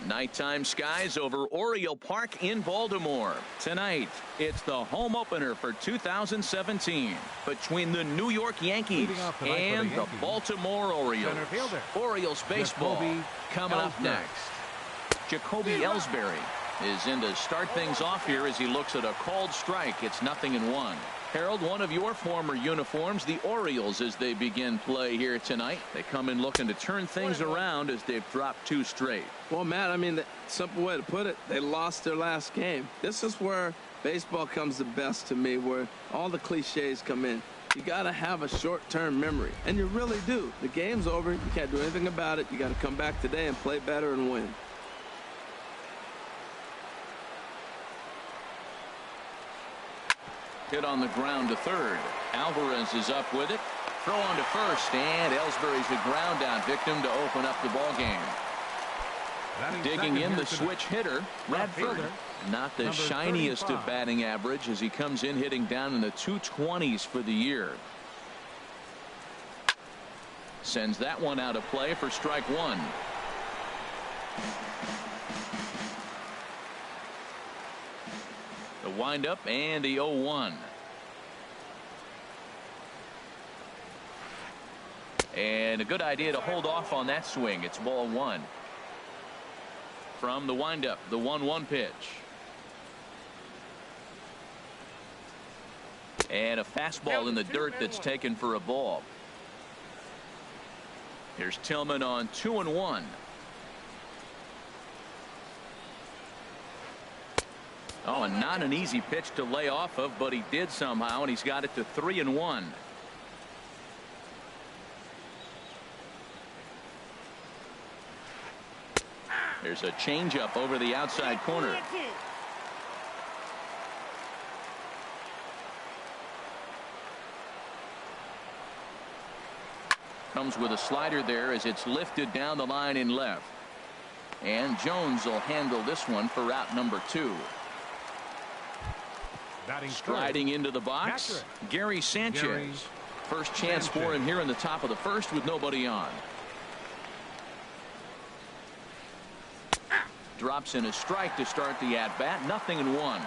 Nighttime skies over Oriole Park in Baltimore. Tonight, it's the home opener for 2017 between the New York Yankees and the Baltimore Orioles. Orioles baseball coming up next. Jacoby Ellsbury is in to start things off here as he looks at a called strike. It's 0-1. Harold, one of your former uniforms, the Orioles, as they begin play here tonight. They come in looking to turn things around as they've dropped 2 straight. Well, Matt, I mean, the simple way to put it, they lost their last game. This is where baseball comes the best to me, where all the cliches come in. You got to have a short-term memory, and you really do. The game's over. You can't do anything about it. You got to come back today and play better and win. Hit on the ground to third. Alvarez is up with it. Throw on to first, and Ellsbury's a ground out victim to open up the ball game. Digging in the switch hitter, Radford. Not the shiniest of batting average as he comes in hitting down in the 220s for the year. Sends that one out of play for strike 1. The windup and the 0-1. And a good idea to hold off on that swing. It's ball 1. From the windup, the 1-1 pitch. And a fastball in the dirt that's taken for a ball. Here's Tillman on 2-1. Oh, and not an easy pitch to lay off of, but he did somehow, and he's got it to 3-1. There's a changeup over the outside corner. Comes with a slider there as it's lifted down the line in left. And Jones will handle this one for out number 2. Striding into the box, Gary Sanchez. First chance for him here in the top of the first with nobody on. Drops in a strike to start the at-bat. 0-1.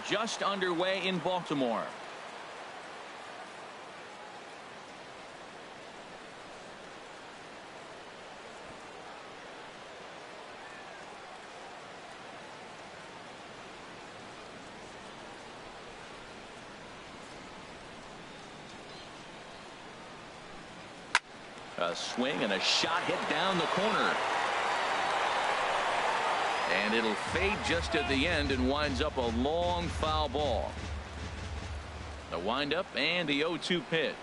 Just underway in Baltimore. A swing and a shot hit down the corner. And it'll fade just at the end and winds up a long foul ball. The windup and the 0-2 pitch.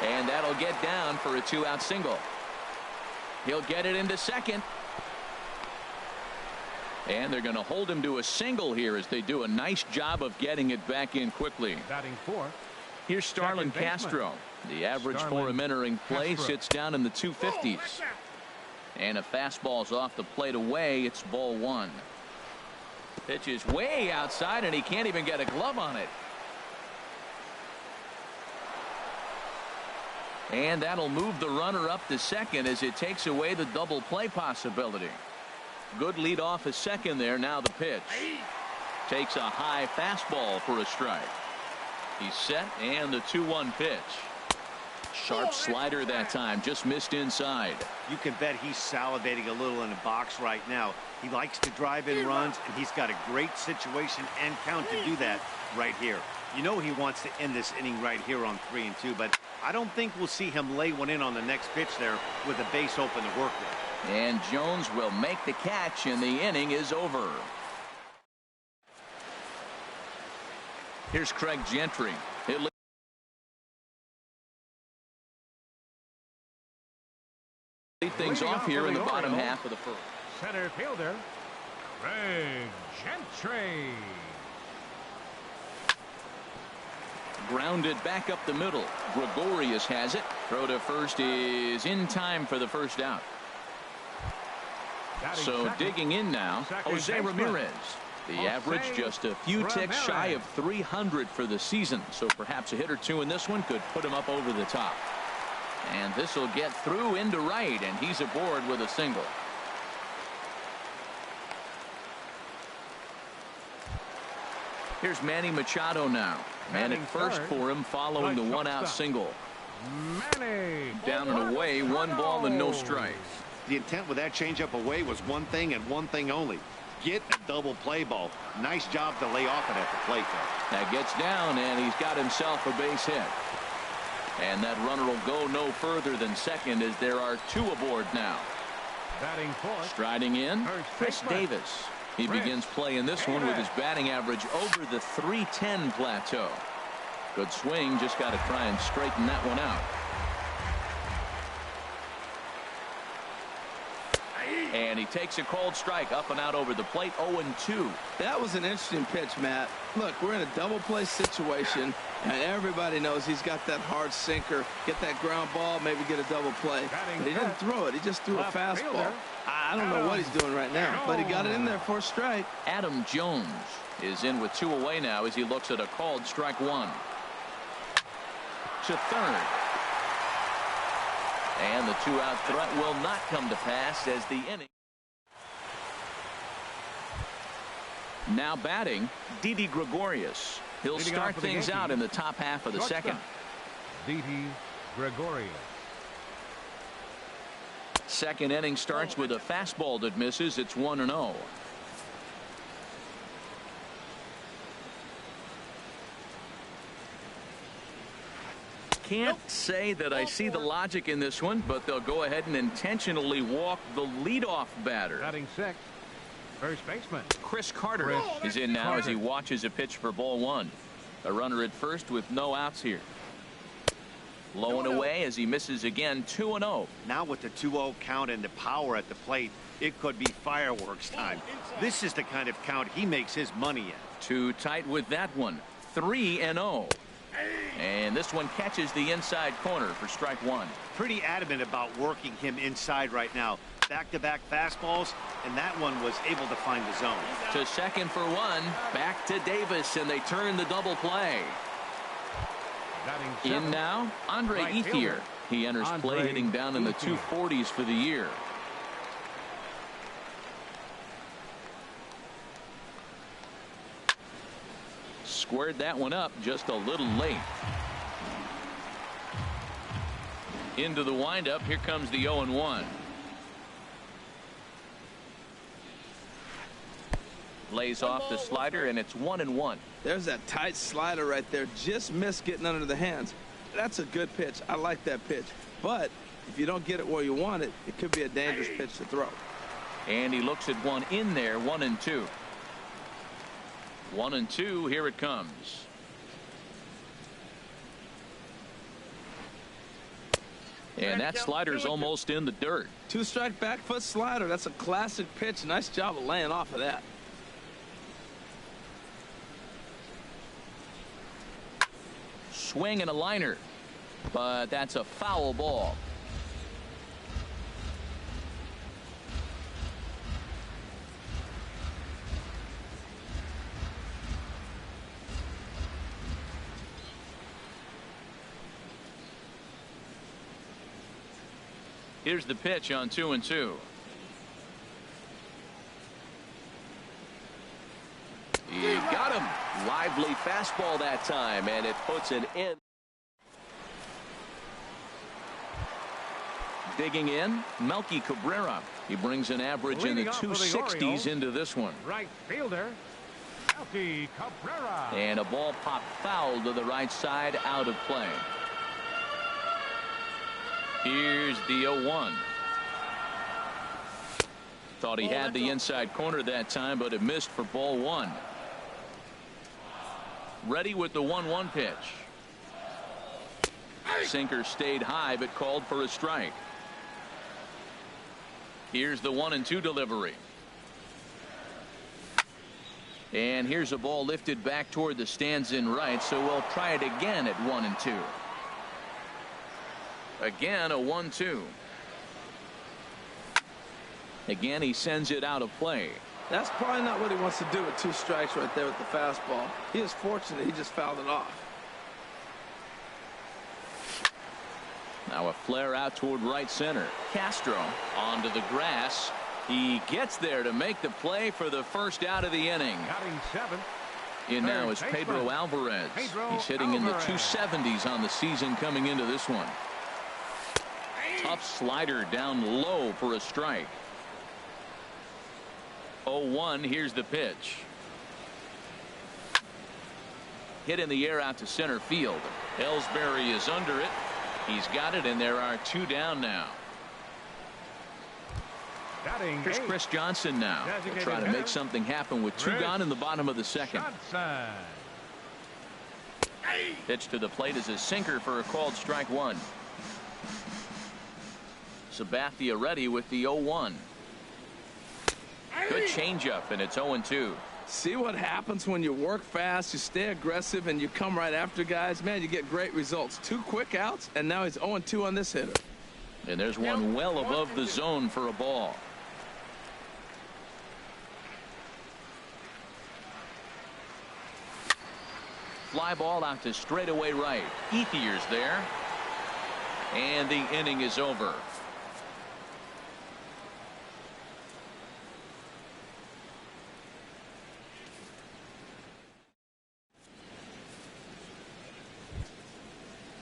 And that'll get down for a 2-out single. He'll get it into second. And they're going to hold him to a single here as they do a nice job of getting it back in quickly. Batting fourth. Here's Starlin Castro. The average for him entering play sits down in the 250s. And a fastball's off the plate away. It's ball one. Pitch is way outside and he can't even get a glove on it. And that'll move the runner up to second as it takes away the double play possibility. Good lead off at second there. Now the pitch. Takes a high fastball for a strike. He's set and the 2-1 pitch. Sharp slider that time. Just missed inside. You can bet he's salivating a little in the box right now. He likes to drive in runs, and he's got a great situation and count to do that right here. You know he wants to end this inning right here on 3-2, but I don't think we'll see him lay one in on the next pitch there with a base open to work with. And Jones will make the catch, and the inning is over. Here's Craig Gentry. It lead things off here in the bottom half of the first. Center fielder, Craig Gentry. Grounded back up the middle. Gregorius has it. Throw to first is in time for the first out. So digging in now, Jose Ramirez. The average just a few ticks shy of 300 for the season. So perhaps a hit or two in this one could put him up over the top. And this will get through into right, and he's aboard with a single. Here's Manny Machado now. Man at first for him following the 1-out single. Manny. Down and away, 1 ball and no strikes. The intent with that changeup away was one thing and one thing only. Get a double play ball. Nice job to lay off it at the plate there. That gets down, and he's got himself a base hit. And that runner will go no further than second as there are 2 aboard now. Batting fourth. Striding in, Chris Davis. He begins play in this one with his batting average over the 310 plateau. Good swing, just got to try and straighten that one out. And he takes a cold strike up and out over the plate. 0-2. That was an interesting pitch, Matt. Look, we're in a double play situation, and everybody knows he's got that hard sinker. Get that ground ball, maybe get a double play. But he didn't throw it. He just threw a fastball. I don't know what he's doing right now, but he got it in there for a strike. Adam Jones is in with 2 away now as he looks at a called strike 1. To third. And the 2-out threat will not come to pass as the inning. Now batting, Didi Gregorius. He'll start things out in the top half of the second. Didi Gregorius. Second inning starts with a fastball that misses. It's 1-0. Can't say that I see the logic in this one, but they'll go ahead and intentionally walk the leadoff batter. Batting sixth, first baseman Chris Carter is in now as he watches a pitch for ball 1. A runner at first with no outs here. Low and away as he misses again. 2-0. Now with the 2-0 count and the power at the plate, it could be fireworks time. This is the kind of count he makes his money in. Too tight with that one. 3-0. And this one catches the inside corner for strike 1. Pretty adamant about working him inside right now. Back-to-back fastballs, and that one was able to find the zone. To second for 1. Back to Davis, and they turn the double play. In now, Andre Ethier. He enters play hitting down in the 240s for the year. Squared that one up just a little late. Into the windup. Here comes the 0-1. Lays off the slider, and it's 1-1. There's that tight slider right there. Just missed getting under the hands. That's a good pitch. I like that pitch. But if you don't get it where you want it, it could be a dangerous pitch to throw. And he looks at one in there, 1-2. 1-2, here it comes. And that slider's almost in the dirt. 2-strike back foot slider. That's a classic pitch. Nice job of laying off of that. Swing and a liner, but that's a foul ball. Here's the pitch on 2-2. He got him. Lively fastball that time, and it puts an end. Digging in, Melky Cabrera. He brings an average in the 260s into this one. Right fielder, Melky Cabrera. And a ball popped foul to the right side, out of play. Here's the 0-1. Thought he had the inside corner that time, but it missed for ball one. Ready with the 1-1 pitch. Sinker stayed high, but called for a strike. Here's the 1-2 delivery. And here's a ball lifted back toward the stands in right, so we'll try it again at 1-2. Again, a 1-2. Again, he sends it out of play. That's probably not what he wants to do with 2 strikes right there with the fastball. He is fortunate he just fouled it off. Now a flare out toward right center. Castro onto the grass. He gets there to make the play for the first out of the inning. Batting 7th. In now is Pedro Alvarez. He's hitting in the 270s on the season coming into this one. Tough slider down low for a strike. 0-1. Here's the pitch. Hit in the air out to center field. Ellsbury is under it. He's got it, and there are 2 down now. Here's Chris Johnson now. He'll try to make something happen with 2 gone in the bottom of the second. Pitch to the plate is a sinker for a called strike 1. Sabathia ready with the 0-1. Good changeup, and it's 0-2. See what happens when you work fast, you stay aggressive, and you come right after guys. Man, you get great results. 2 quick outs, and now he's 0-2 on this hitter. And there's one well above the zone for a ball. Fly ball out to straightaway right. Ethier's there. And the inning is over.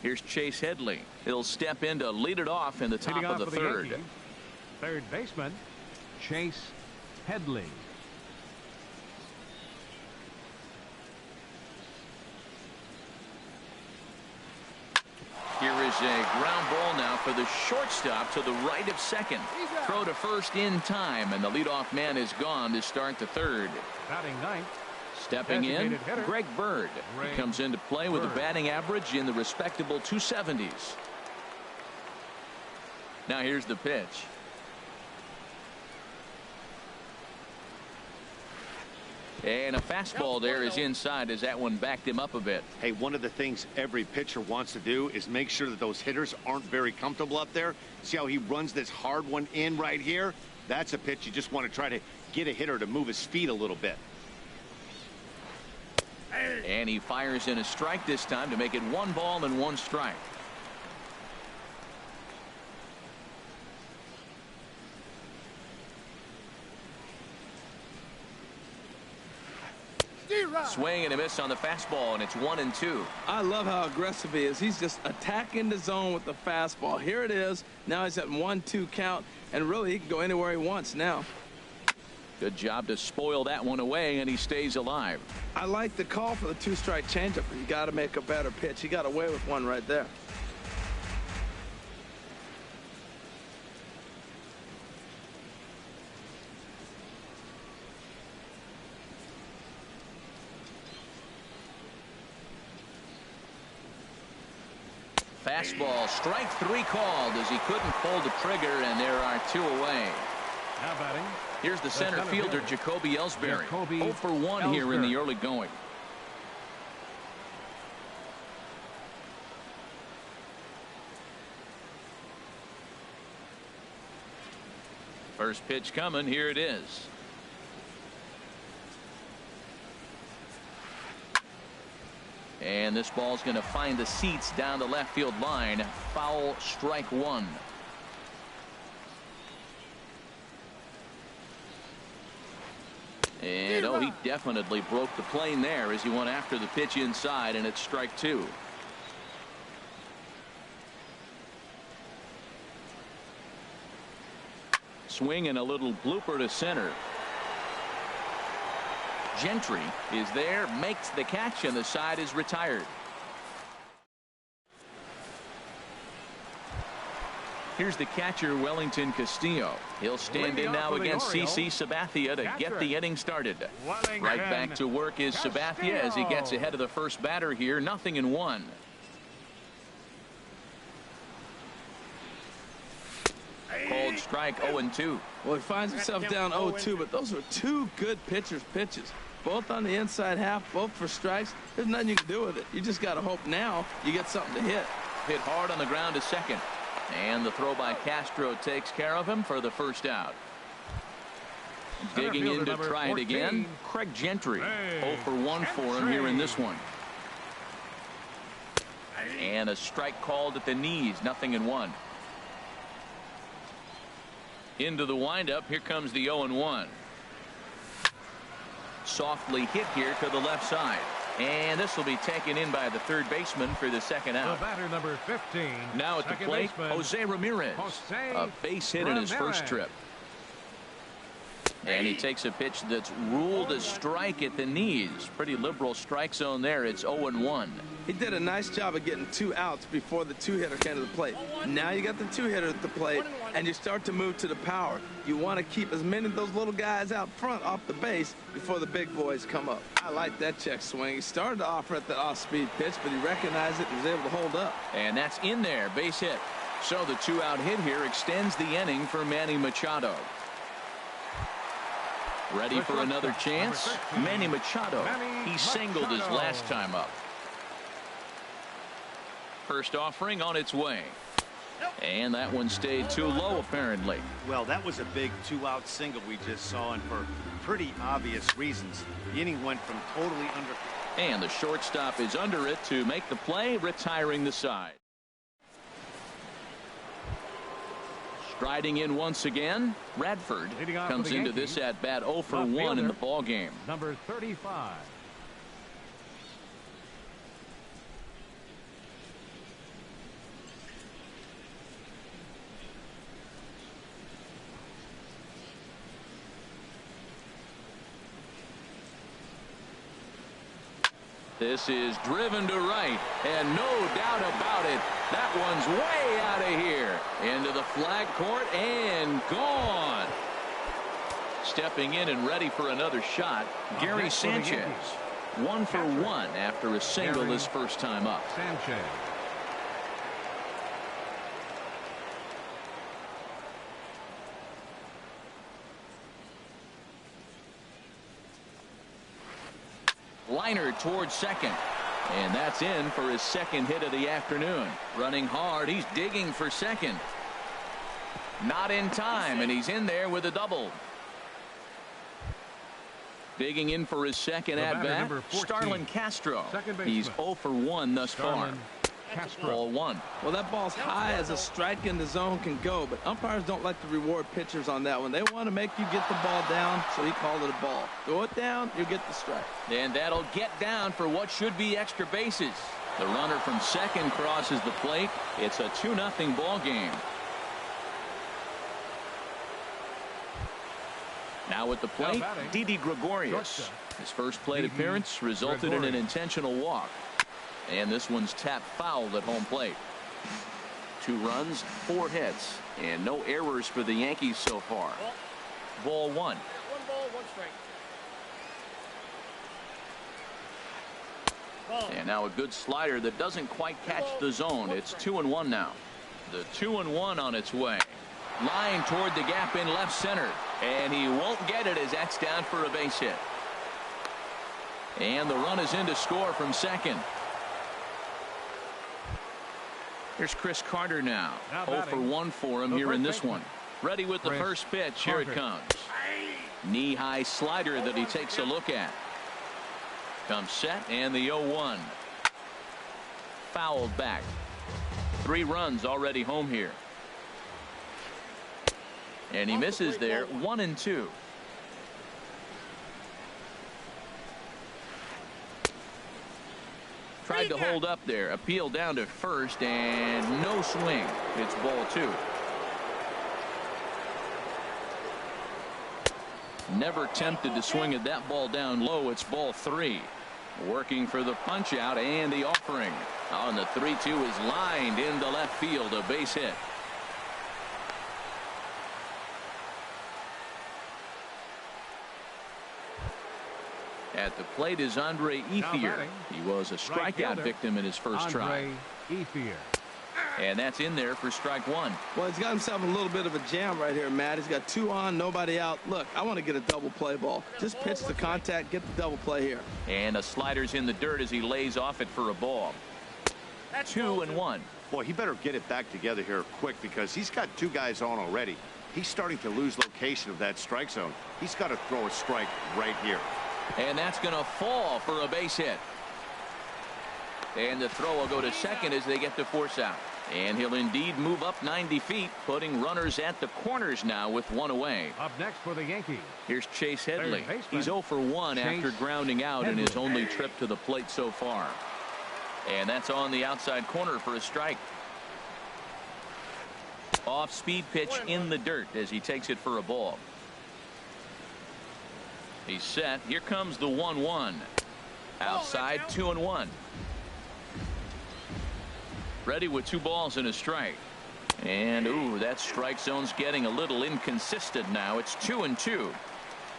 Here's Chase Headley. He'll step in to lead it off in the top of the third. Third baseman, Chase Headley. Here is a ground ball now for the shortstop to the right of second. Throw to first in time, and the leadoff man is gone to start the third. Batting 9th. Stepping in, Greg Bird. He comes into play with a batting average in the respectable 270s. Now here's the pitch. And a fastball there is inside as that one backed him up a bit. Hey, one of the things every pitcher wants to do is make sure that those hitters aren't very comfortable up there. See how he runs this hard one in right here? That's a pitch you just want to try to get a hitter to move his feet a little bit. And he fires in a strike this time to make it 1 ball and 1 strike. Swing and a miss on the fastball, and it's 1-2. I love how aggressive he is. He's just attacking the zone with the fastball. Here it is. Now he's at 1-2 count, and really he can go anywhere he wants now. Good job to spoil that one away, and he stays alive. I like the call for the 2-strike changeup, but you got to make a better pitch. He got away with one right there. Fastball, strike 3 called as he couldn't pull the trigger, and there are 2 away. Now batting. Here's the center fielder, Jacoby Ellsbury. 0 for 1 here in the early going. First pitch coming. Here it is. And this ball's going to find the seats down the left field line. Foul, strike 1. And oh, he definitely broke the plane there as he went after the pitch inside, and it's strike 2. Swing and a little blooper to center. Gentry is there, makes the catch, and the side is retired. Here's the catcher, Wellington Castillo. He'll stand in now against CC Sabathia to get the inning started. Right back to work is Sabathia as he gets ahead of the first batter here. 0-1. Called strike 0-2. Well, he finds himself down 0-2, but those are 2 good pitchers' pitches. Both on the inside half, both for strikes. There's nothing you can do with it. You just got to hope now you get something to hit. Hit hard on the ground to second. And the throw by Castro takes care of him for the first out. Digging in to try it again, Craig Gentry. 0 for 1 for him here in this one. And a strike called at the knees. 0-1. Into the windup. Here comes the 0-1. Softly hit here to the left side. And this will be taken in by the third baseman for the second out. The batter, number 15. Now at the plate, Jose Ramirez. A base hit in his first trip. And he takes a pitch that's ruled a strike at the knees. Pretty liberal strike zone there. It's 0-1. He did a nice job of getting 2 outs before the 2-hitter came to the plate. Now you got the 2-hitter at the plate, and you start to move to the power. You want to keep as many of those little guys out front off the base before the big boys come up. I like that check swing. He started to offer at the off-speed pitch, but he recognized it and was able to hold up. And that's in there, base hit. So the 2-out hit here extends the inning for Manny Machado. Ready for another chance? Manny Machado. He singled his last time up. First offering on its way. And that one stayed too low, apparently. Well, that was a big 2-out single we just saw, and for pretty obvious reasons. The inning went from totally under. And the shortstop is under it to make the play, retiring the side. Striding in once again, Radford comes into this at bat 0 for 1 in the ball game. Number 35. This is driven to right, and no doubt about it, that one's way out of here. Into the flag court and gone. Stepping in and ready for another shot, Gary Sanchez. 1 for 1 after a single his first time up. Sanchez. Liner towards second. And that's in for his second hit of the afternoon. Running hard. He's digging for second. Not in time, and he's in there with a double. Digging in for his second at bat, Starlin Castro. He's 0 for 1 thus far. Ball 1. Well, that ball's high as a strike in the zone can go, but umpires don't like to reward pitchers on that one. They want to make you get the ball down, so he called it a ball. Go it down, you get the strike. And that'll get down for what should be extra bases. The runner from second crosses the plate. It's a 2-0 ball game. Now at the plate, Didi Gregorius. His first plate appearance resulted in an intentional walk. And this one's tapped foul at home plate. 2 runs, 4 hits, and no errors for the Yankees so far. Ball 1. 1 ball, 1 strike. And now a good slider that doesn't quite catch the zone. It's 2-1 now. The 2-1 on its way. Line toward the gap in left center. And he won't get it as that's down for a base hit. And the run is in to score from second. Here's Chris Carter now. 0 for 1 for him here in this one. Ready with the first pitch. Here it comes. Knee-high slider that he takes a look at. Comes set and the 0-1. Fouled back. 3 runs already home here. And he misses there. 1-2. Tried to hold up there. Appeal down to first and no swing. It's ball 2. Never tempted to swing at that ball down low. It's ball 3. Working for the punch out and the offering. On the 3-2 is lined into left field. A base hit. At the plate is Andre Ethier. He was a strikeout victim in his first try. And that's in there for strike 1. Well, he's got himself a little bit of a jam right here, Matt. He's got 2 on, nobody out. Look, I want to get a double play ball. Just pitch the contact, get the double play here. And a slider's in the dirt as he lays off it for a ball. 2-1. Boy, he better get it back together here quick because he's got 2 guys on already. He's starting to lose location of that strike zone. He's got to throw a strike right here. And that's going to fall for a base hit. And the throw will go to second as they get the force out. And he'll indeed move up 90 feet, putting runners at the corners now with 1 away. Up next for the Yankees. Here's Chase Headley. He's 0 for 1 after grounding out in his only trip to the plate so far. And that's on the outside corner for a strike. Off speed pitch in the dirt as he takes it for a ball. He's set. Here comes the 1-1. Outside, 2-1. Ready with 2 balls and a strike. And ooh, that strike zone's getting a little inconsistent now. It's 2-2.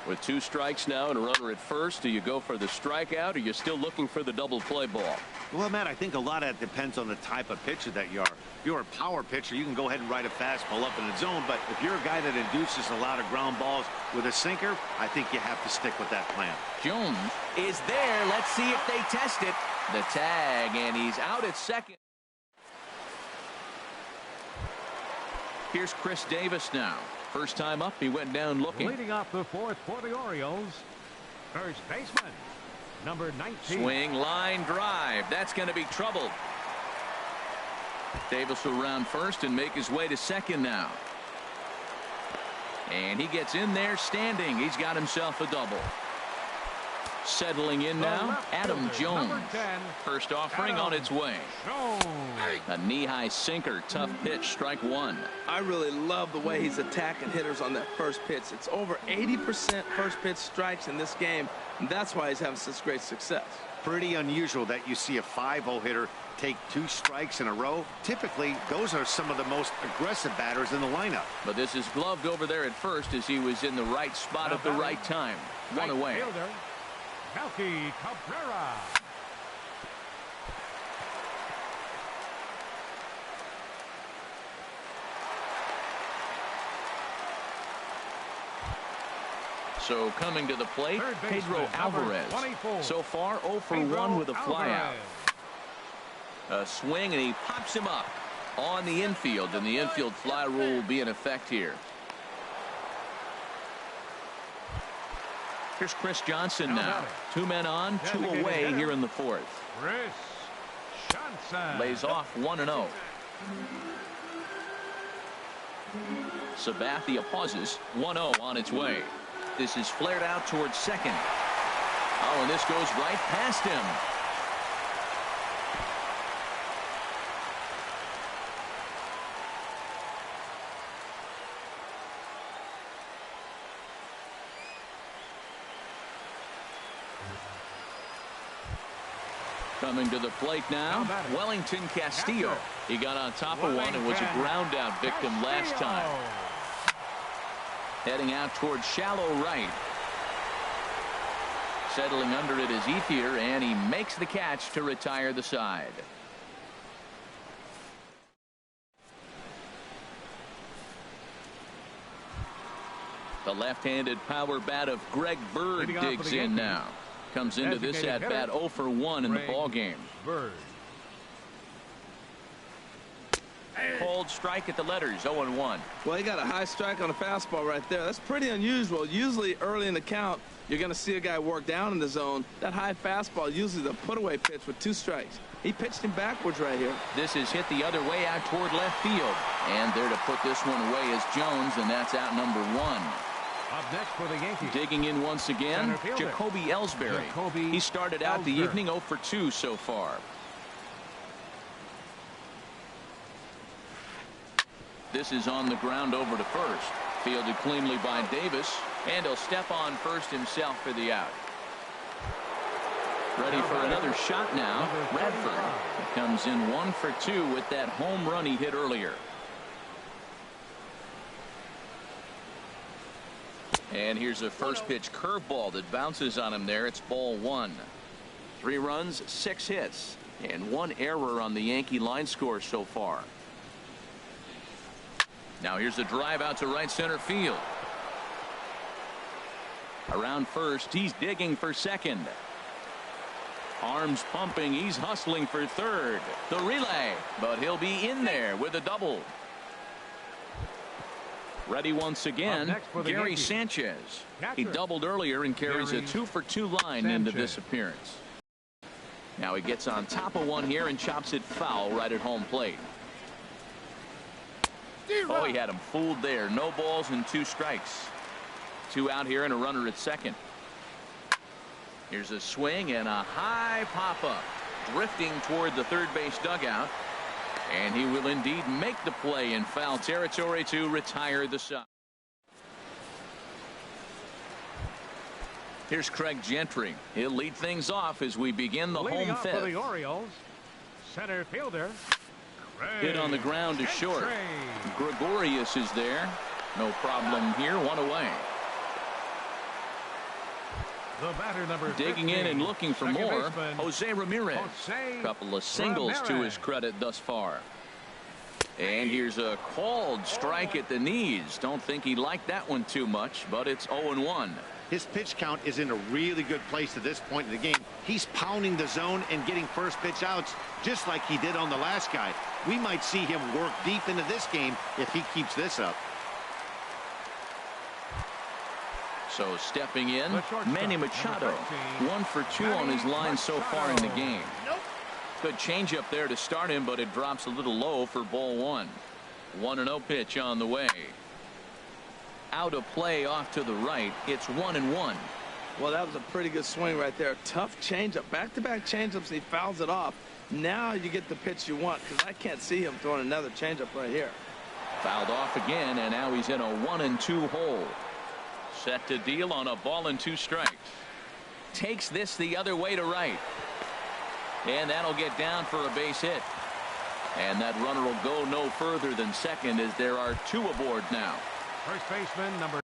With 2 strikes now and a runner at first, do you go for the strikeout or you're still looking for the double play ball? Well, Matt, I think a lot of that depends on the type of pitcher that you are. If you're a power pitcher, you can go ahead and ride a fastball up in the zone. But if you're a guy that induces a lot of ground balls with a sinker, I think you have to stick with that plan. Jones is there. Let's see if they test it. The tag, and he's out at second. Here's Chris Davis now. First time up, he went down looking. Leading off the 4th for the Orioles, first baseman, number 19. Swing, line, drive. That's going to be trouble. Davis will round first and make his way to second now. And he gets in there standing. He's got himself a double. Settling in now, Adam Jones. First offering on its way. A knee-high sinker, tough pitch, strike 1. I really love the way he's attacking hitters on that first pitch. It's over 80% first pitch strikes in this game, and that's why he's having such great success. Pretty unusual that you see a 5-0 hitter take 2 strikes in a row. Typically, those are some of the most aggressive batters in the lineup. But this is gloved over there at first as he was in the right spot at the right time. 1 away. Fielder, Melky Cabrera. So coming to the plate, Pedro Alvarez. 24. So far 0 for 1 with a flyout. A swing and he pops him up on the infield, and the infield fly rule will be in effect here. Here's Chris Johnson now. 2 men on, 2 away here in the 4th. Chris Johnson Lays off 1-0. Sabathia pauses. 1-0 on its way. This is flared out towards second. Oh, and this goes right past him. Coming to the plate now, Wellington Castillo. He got on top of one and was a ground out victim last time. Heading out towards shallow right. Settling under it is Ethier, and he makes the catch to retire the side. The left-handed power bat of Greg Bird digs in now. Comes into this at-bat 0 for 1 in the ballgame. Cold strike at the letters, 0-1. Well, he got a high strike on a fastball right there. That's pretty unusual. Usually early in the count, you're going to see a guy work down in the zone. That high fastball, usually the put-away pitch with 2 strikes. He pitched him backwards right here. This is hit the other way out toward left field. And there to put this one away is Jones, and that's out number 1. Up next for the Yankees. Digging in once again, Jacoby Ellsbury. He started out the evening 0 for 2 so far. This is on the ground over to first. Fielded cleanly by Davis, and he'll step on first himself for the out. Ready for another shot now, Radford. Comes in 1 for 2 with that home run he hit earlier. And here's a first pitch curveball that bounces on him there. It's ball 1. 3 runs, 6 hits, and 1 error on the Yankee line score so far. Now here's a drive out to right center field. Around first, he's digging for second. Arms pumping, he's hustling for third. The relay, but he'll be in there with a double. Ready once again, Gary Sanchez. He doubled earlier and carries a 2 for 2 line into this appearance. Now he gets on top of one here and chops it foul right at home plate. Oh, he had him fooled there. No balls and 2 strikes. 2 out here and a runner at second. Here's a swing and a high pop-up. Drifting toward the third base dugout. And he will indeed make the play in foul territory to retire the side. Here's Craig Gentry. He'll lead things off as we begin the home fifth. For the Orioles, center fielder. Hit on the ground to short. Gregorius is there. No problem here. 1 away. The batter number 15, digging in and looking for more, baseman, Jose Ramirez. Couple of singles to his credit thus far. And here's a called strike at the knees. Don't think he liked that one too much, but it's 0-1. His pitch count is in a really good place at this point in the game. He's pounding the zone and getting first pitch outs just like he did on the last guy. We might see him work deep into this game if he keeps this up. So stepping in, Manny Machado. 1 for 2 on his line so far in the game. Good changeup there to start him, but it drops a little low for ball 1. 1-0 pitch on the way. Out of play off to the right. It's 1-1. Well, that was a pretty good swing right there. Tough changeup. Back-to-back changeups, he fouls it off. Now you get the pitch you want, because I can't see him throwing another changeup right here. Fouled off again, and now he's in a 1-2 hole. Set to deal on a ball and 2 strikes. Takes this the other way to right. And that'll get down for a base hit. And that runner will go no further than second as there are 2 aboard now. First baseman number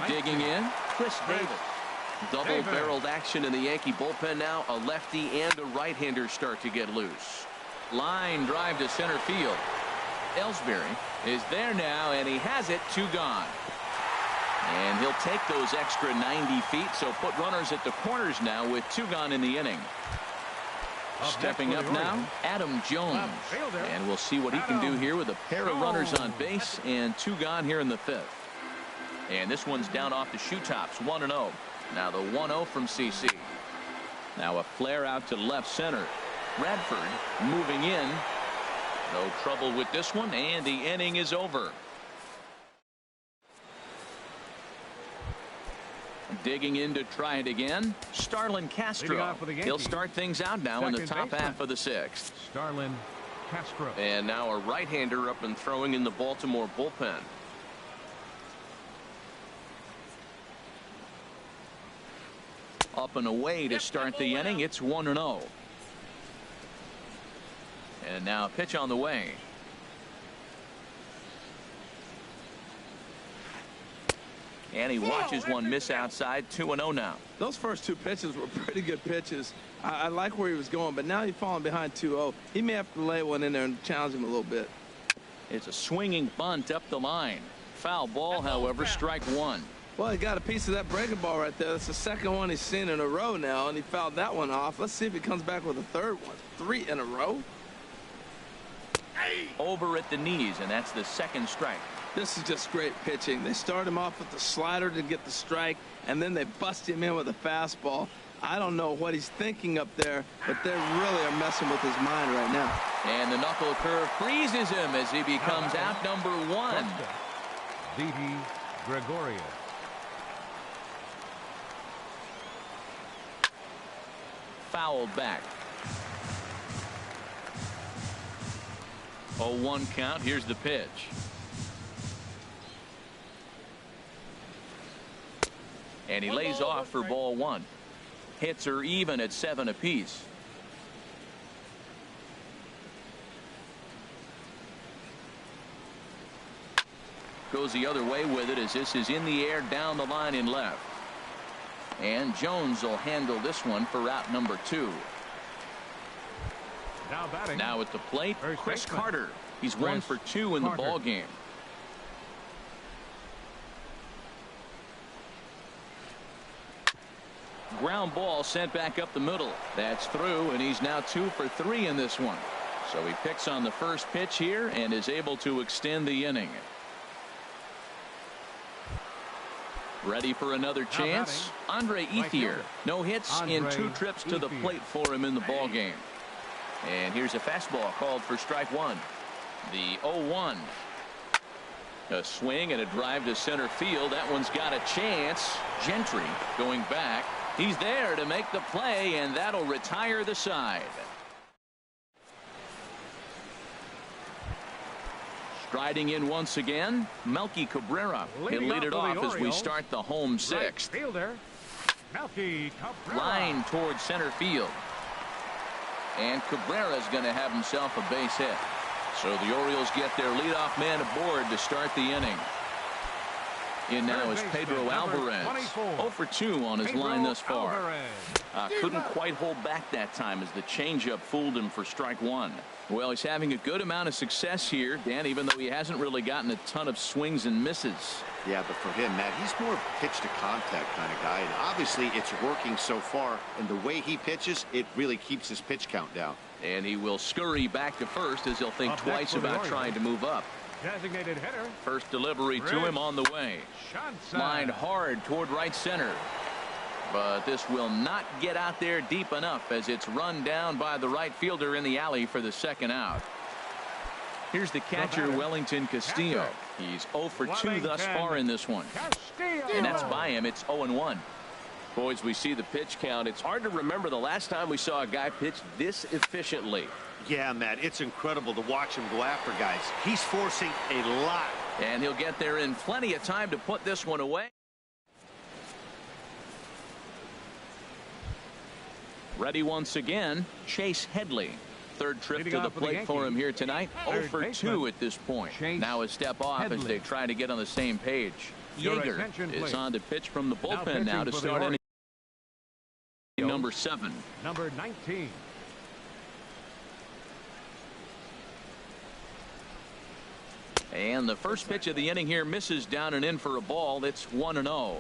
digging in, Chris Davis. Double-barreled action in the Yankee bullpen now. A lefty and a right-hander start to get loose. Line drive to center field. Ellsbury is there now, and he has it. 2 gone. And he'll take those extra 90 feet, so put runners at the corners now with 2 gone in the inning. Stepping up now, Adam Jones. And we'll see what he can do here with a pair of runners on base and 2 gone here in the 5th. And this one's down off the shoe tops, 1-0. Now the 1-0 from CC. Now a flare out to left center. Radford moving in. No trouble with this one, and the inning is over. Digging in to try it again, Starlin Castro. He'll start things out now in the top half of the 6th. Starlin Castro. And now a right-hander up and throwing in the Baltimore bullpen. Up and away to start the inning. It's 1-0. And now pitch on the way. And he watches one miss outside. 2-0 now. Those first two pitches were pretty good pitches. I like where he was going, but now he's falling behind 2-0. He may have to lay one in there and challenge him a little bit. It's a swinging bunt up the line. Foul ball, however, strike one. Well, he got a piece of that breaking ball right there. That's the second one he's seen in a row now, and he fouled that one off. Let's see if he comes back with a third one. 3 in a row. Over at the knees, and that's the second strike. This is just great pitching. They start him off with the slider to get the strike, and then they bust him in with a fastball. I don't know what he's thinking up there, but they really are messing with his mind right now. And the knuckle curve freezes him as he becomes out number 1. Didi Gregorius. Fouled back. 0-1 count. Here's the pitch. And he lays off for ball 1. Hits are even at 7 apiece. Goes the other way with it as this is in the air down the line in left. And Jones will handle this one for out number 2. Now at the plate, Chris Carter. He's 1 for 2 in the ball game. Ground ball sent back up the middle. That's through, and he's now 2 for 3 in this one. So he picks on the first pitch here and is able to extend the inning. Ready for another chance? Andre Ethier. No hits in 2 trips to the plate for him in the ball game. And here's a fastball called for strike 1. The 0-1. A swing and a drive to center field. That one's got a chance. Gentry going back. He's there to make the play, and that'll retire the side. Striding in once again, Melky Cabrera. He'll lead it off as we start the home 6th. Melky Cabrera. Line towards center field. And Cabrera's going to have himself a base hit. So the Orioles get their leadoff man aboard to start the inning. In now is Pedro Alvarez. 0 for 2 on his line thus far. Couldn't quite hold back that time as the changeup fooled him for strike 1. Well, he's having a good amount of success here, Dan, even though he hasn't really gotten a ton of swings and misses. Yeah, but for him, Matt, he's more pitch to contact kind of guy, and obviously it's working so far, and the way he pitches, it really keeps his pitch count down. And he will scurry back to first as he'll think twice about trying to move up. Designated hitter. First delivery to him on the way. Lined hard toward right center. But this will not get out there deep enough as it's run down by the right fielder in the alley for the second out. Here's the catcher, Wellington Castillo. He's 0 for 2 thus far in this one. And that's by him. It's 0-1. Boys, we see the pitch count. It's hard to remember the last time we saw a guy pitch this efficiently. Yeah, Matt, it's incredible to watch him go after guys. He's forcing a lot. And he'll get there in plenty of time to put this one away. Ready once again, Chase Headley. Third trip to the plate for him here tonight. 0 for 2 at this point. Now a step off as they try to get on the same page. Yeager is on to pitch from the bullpen now to start inning number 7. Number 19. And the first pitch of the inning here misses down and in for a ball. It's 1-0.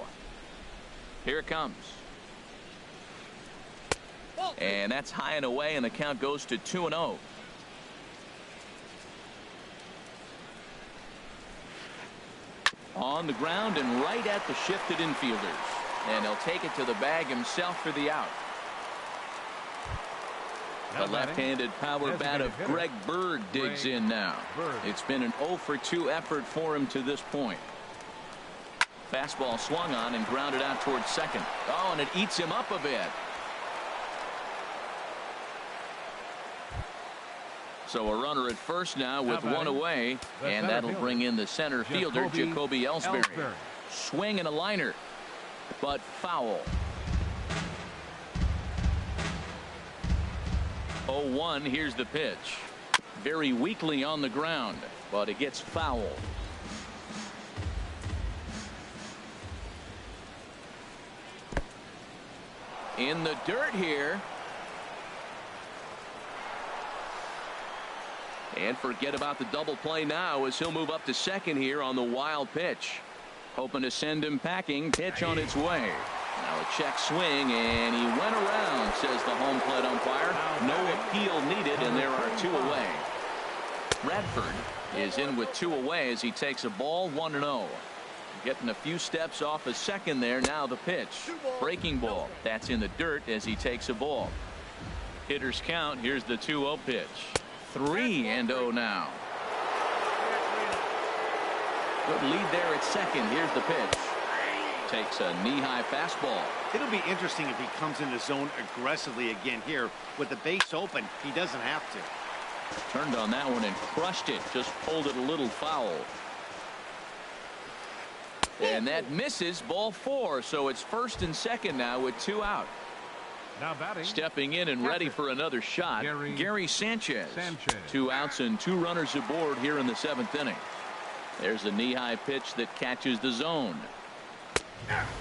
Here it comes. And that's high and away, and the count goes to 2-0. On the ground and right at the shifted infielders. And he'll take it to the bag himself for the out. The left-handed power bat of Greg Bird digs in now. It's been an 0 for 2 effort for him to this point. Fastball swung on and grounded out towards second. Oh, and it eats him up a bit. So a runner at first now with one away, and that'll bring in the center fielder, Jacoby Ellsbury. Swing and a liner, but foul. 0-1. Here's the pitch. Very weakly on the ground, but it gets foul. In the dirt here. And forget about the double play now as he'll move up to second here on the wild pitch. Hoping to send him packing. Pitch on its way. Now a check swing, and he went around, says the home plate umpire. No appeal needed, and there are 2 away. Radford is in with 2 away as he takes a ball, 1-0. Getting a few steps off a second there. Now the pitch. Breaking ball. That's in the dirt as he takes a ball. Hitters count. Here's the 2-0 pitch. 3-0 now. Good lead there at second. Here's the pitch. Takes a knee-high fastball. It'll be interesting if he comes in the zone aggressively again here. With the base open, he doesn't have to. Turned on that one and crushed it. Just pulled it a little foul. And that misses. Ball 4. So it's first and second now with 2 out. Now batting. Stepping in and ready for another shot. Gary Sanchez. 2 outs and 2 runners aboard here in the 7th inning. There's a knee-high pitch that catches the zone.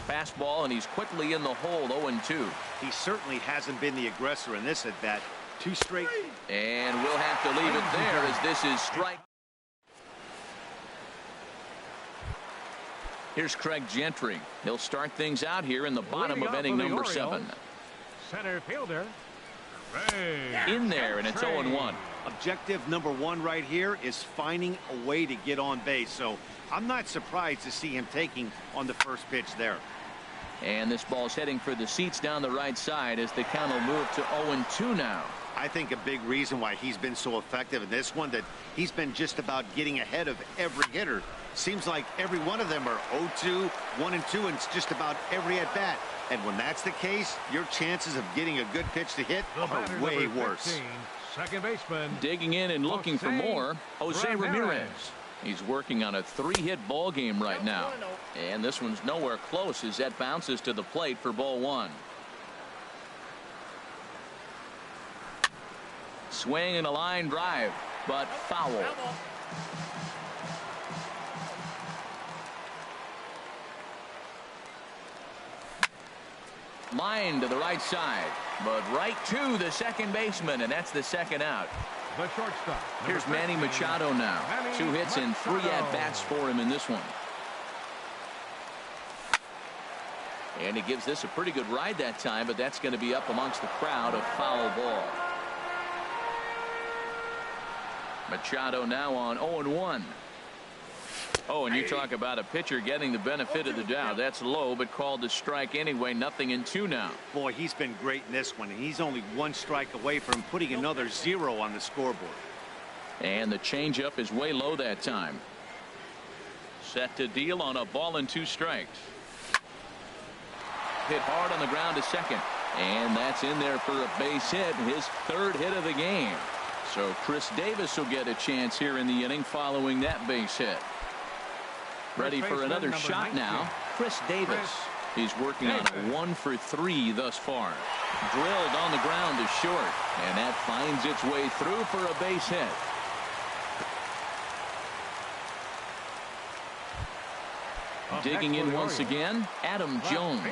Fastball, and he's quickly in the hole. 0-2. He certainly hasn't been the aggressor in this at bat. 2 straight. And we'll have to leave it there as this is strike. Here's Craig Gentry. He'll start things out here in the bottom of inning number 7. Center fielder. In there, and it's 0-1. Objective number 1 right here is finding a way to get on base. So I'm not surprised to see him taking on the first pitch there. And this ball's heading for the seats down the right side as the count will move to 0-2 now. I think a big reason why he's been so effective in this one, that he's been just about getting ahead of every hitter. Seems like every one of them are 0-2, 1-2, and it's just about every at bat. And when that's the case, your chances of getting a good pitch to hit are way worse. Second baseman. Digging in and looking for more, Jose Ramirez. He's working on a 3-hit ball game right now. And this one's nowhere close as that bounces to the plate for ball 1. Swing and a line drive, but foul. Line to the right side, but right to the second baseman, and that's the second out. The shortstop. Here's Manny Machado now. 2 hits and 3 at-bats for him in this one. And he gives this a pretty good ride that time, but that's going to be up amongst the crowd. A foul ball. Machado now on 0-1. Oh, and you talk about a pitcher getting the benefit of the doubt. That's low, but called to strike anyway. Nothing in 2 now. Boy, he's been great in this one. He's only 1 strike away from putting another 0 on the scoreboard. And the changeup is way low that time. Set to deal on a ball and 2 strikes. Hit hard on the ground to second. And that's in there for a base hit. His 3rd hit of the game. So Chris Davis will get a chance here in the inning following that base hit. Ready for another shot now. Chris Davis. He's working on a 1 for 3 thus far. Drilled on the ground to short, and that finds its way through for a base hit. Digging in once again, Adam Jones,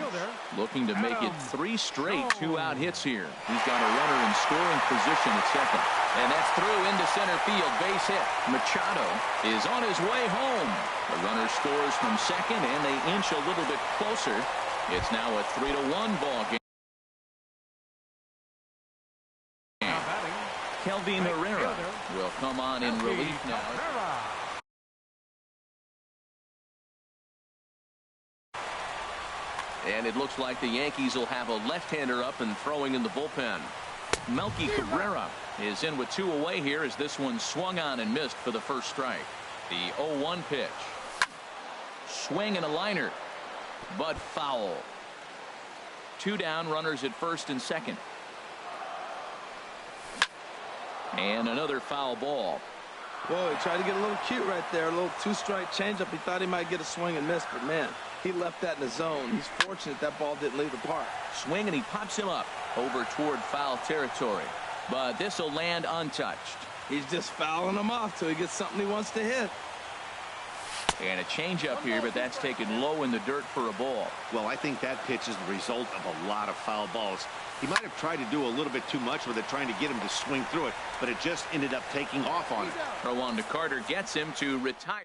looking to make it 3 straight 2-out hits here. He's got a runner in scoring position at second. And that's through into center field. Base hit. Machado is on his way home. The runner scores from second, and they inch a little bit closer. It's now a 3-1 ball game. Kelvin Herrera will come on in relief now. And it looks like the Yankees will have a left-hander up and throwing in the bullpen. Melky Cabrera is in with 2 away here as this one swung on and missed for the first strike. The 0-1 pitch. Swing and a liner, but foul. 2 down, runners at first and second. And another foul ball. Whoa, he tried to get a little cute right there. A little 2-strike changeup. He thought he might get a swing and miss, but man, he left that in the zone. He's fortunate that ball didn't leave the park. Swing, and he pops him up over toward foul territory. but this will land untouched. He's just fouling them off till he gets something he wants to hit. And a changeup here, but that's taken low in the dirt for a ball. Well, I think that pitch is the result of a lot of foul balls. He might have tried to do a little bit too much with it, trying to get him to swing through it, but it just ended up taking off on him. Throw on to Carter gets him to retire.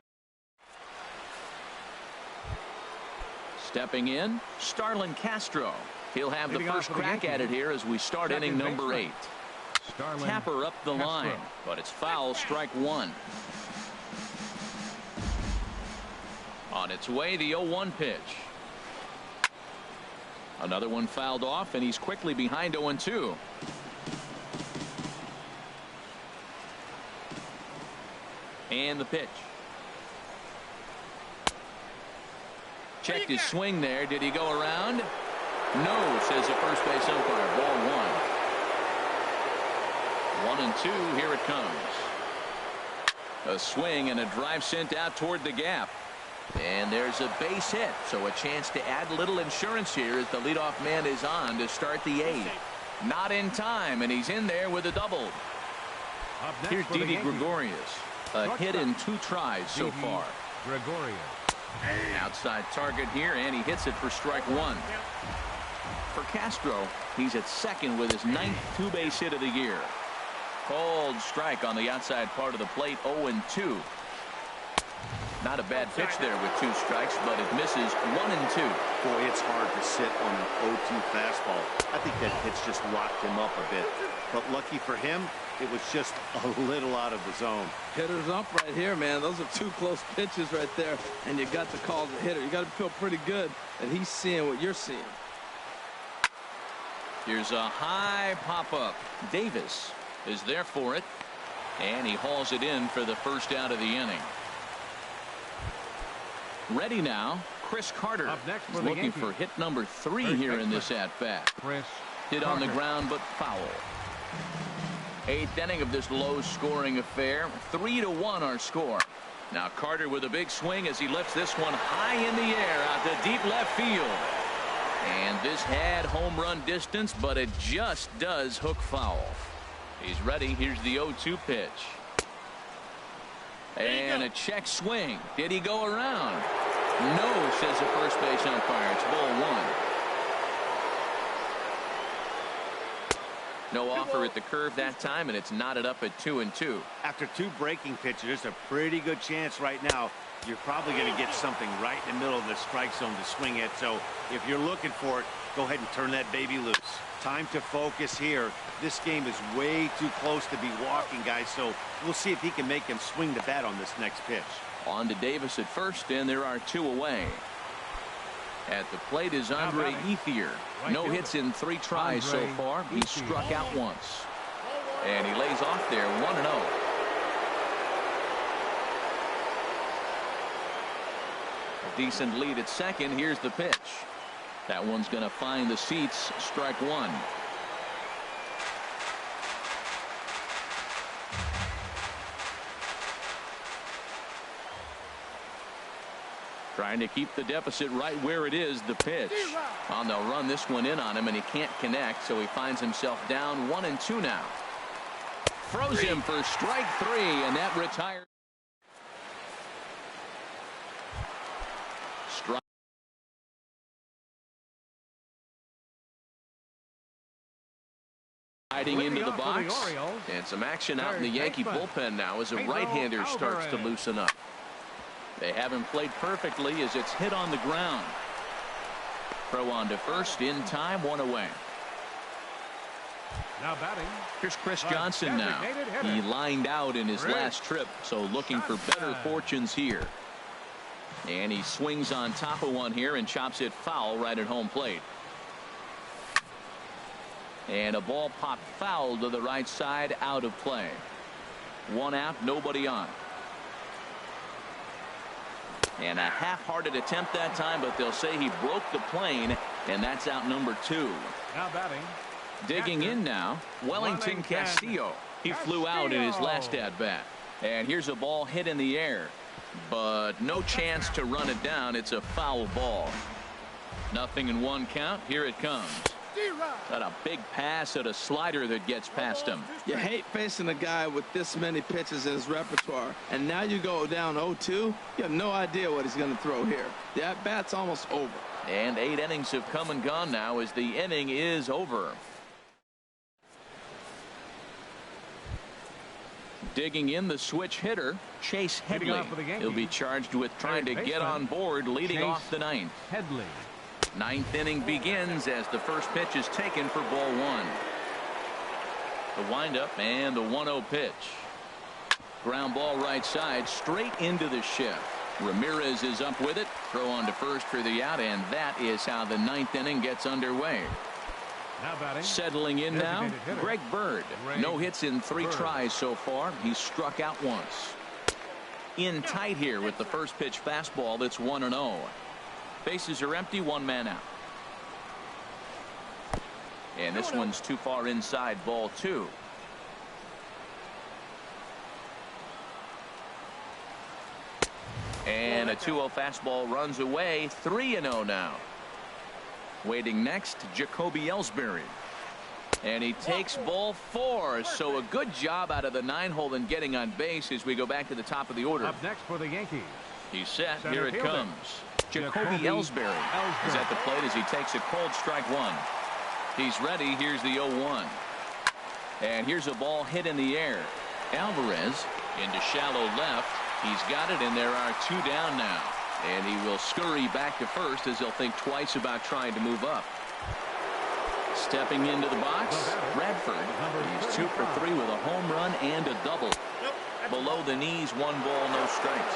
Stepping in, Starlin Castro. He'll have the first crack at it here as we start inning number 8. Tapper up the line, but it's foul, strike 1. On its way, the 0-1 pitch. Another one fouled off, and he's quickly behind 0-2. And the pitch. Checked his swing there. Did he go around? No, says the first base umpire. Ball 1. 1-2. Here it comes. A swing and a drive sent out toward the gap. And there's a base hit, so a chance to add a little insurance here as the leadoff man is on to start the 8th. Not in time, and he's in there with a double. Here's Didi Gregorius. A hit in 2 tries so far. Gregorius. Outside target here, and he hits it for strike 1. For Castro, he's at second with his 9th 2-base hit of the year. Called strike on the outside part of the plate, 0-2. Not a bad pitch there with 2 strikes, but it misses 1-2. Boy, it's hard to sit on an 0-2 fastball. I think that pitch just locked him up a bit. But lucky for him, it was just a little out of the zone. Hitter's up right here, man. Those are 2 close pitches right there, and you got to call the hitter. You got to feel pretty good that he's seeing what you're seeing. Here's a high pop-up. Davis is there for it, and he hauls it in for the first out of the inning. Ready now, Chris Carter. Up next for He's the looking Yankees. for hit number 3 here in this at-bat. Chris Hit on the ground, but foul. 8th inning of this low-scoring affair. 3-1 our score. Now Carter with a big swing as he lifts this one high in the air out to deep left field. And this had home run distance, but it just does hook foul. He's ready. Here's the 0-2 pitch. And a check swing. Did he go around? No, says the first base umpire. It's ball 1. No offer at the curve that time, and it's knotted up at 2-2. After 2 breaking pitches, there's a pretty good chance right now you're probably going to get something right in the middle of the strike zone to swing at. So if you're looking for it, go ahead and turn that baby loose. Time to focus here. This game is way too close to be walking, guys, so we'll see if he can make him swing the bat on this next pitch. On to Davis at first, and there are 2 away. At the plate is Andre Ethier. No hits in 3 tries so far. He's struck out once. And he lays off there 1-0. A decent lead at second. Here's the pitch. That one's going to find the seats. Strike 1. Trying to keep the deficit right where it is. The pitch. On the run, this one in on him, and he can't connect, so he finds himself down 1-2 now. Throws him for strike 3, and that retires. Strike. Hiding into the box, and some action out in the Yankee bullpen now as a right-hander starts to loosen up. They haven't played perfectly as it's hit on the ground. Throw on to first in time, 1 away. Now batting. Here's Chris Johnson now. He lined out in his last trip, so looking for better fortunes here. And he swings on top of one here and chops it foul right at home plate. And a ball popped foul to the right side, out of play. 1 out, nobody on. And a half-hearted attempt that time, but they'll say he broke the plane, and that's out number 2. Now batting. Digging in now, Wellington Castillo. He flew out in his last at-bat. And here's a ball hit in the air, but no chance to run it down. It's a foul ball. 0-1 count. Here it comes. Got a big pass at a slider that gets past him. You hate facing a guy with this many pitches in his repertoire, and now you go down 0-2. You have no idea what he's going to throw here. The at-bat's almost over. And 8 innings have come and gone now as the inning is over. Digging in the switch hitter, Chase Headley. He'll be charged with trying to get on board leading off the ninth. Headley. Ninth inning begins as the first pitch is taken for ball 1. The windup and the 1-0 pitch. Ground ball right side straight into the shift. Ramirez is up with it. Throw on to first for the out, and that is how the ninth inning gets underway. Settling in now, Greg Bird. No hits in 3 tries so far. He's struck out once. In tight here with the first pitch fastball that's 1-0. Bases are empty, 1 man out. And this one's too far inside, ball 2. And a 2-0 fastball runs away, 3-0 now. Waiting next, Jacoby Ellsbury. And he takes ball 4. So a good job out of the 9-hole in getting on base as we go back to the top of the order. Up next for the Yankees. He's set. Here it comes. Jacoby Ellsbury is at the plate as he takes a cold strike 1. He's ready. Here's the 0-1. And here's a ball hit in the air. Alvarez into shallow left. He's got it, and there are 2 down now. And he will scurry back to first as he'll think twice about trying to move up. Stepping into the box, Bradford. He's 2 for 3 with a home run and a double. Below the knees, 1 ball, no strikes.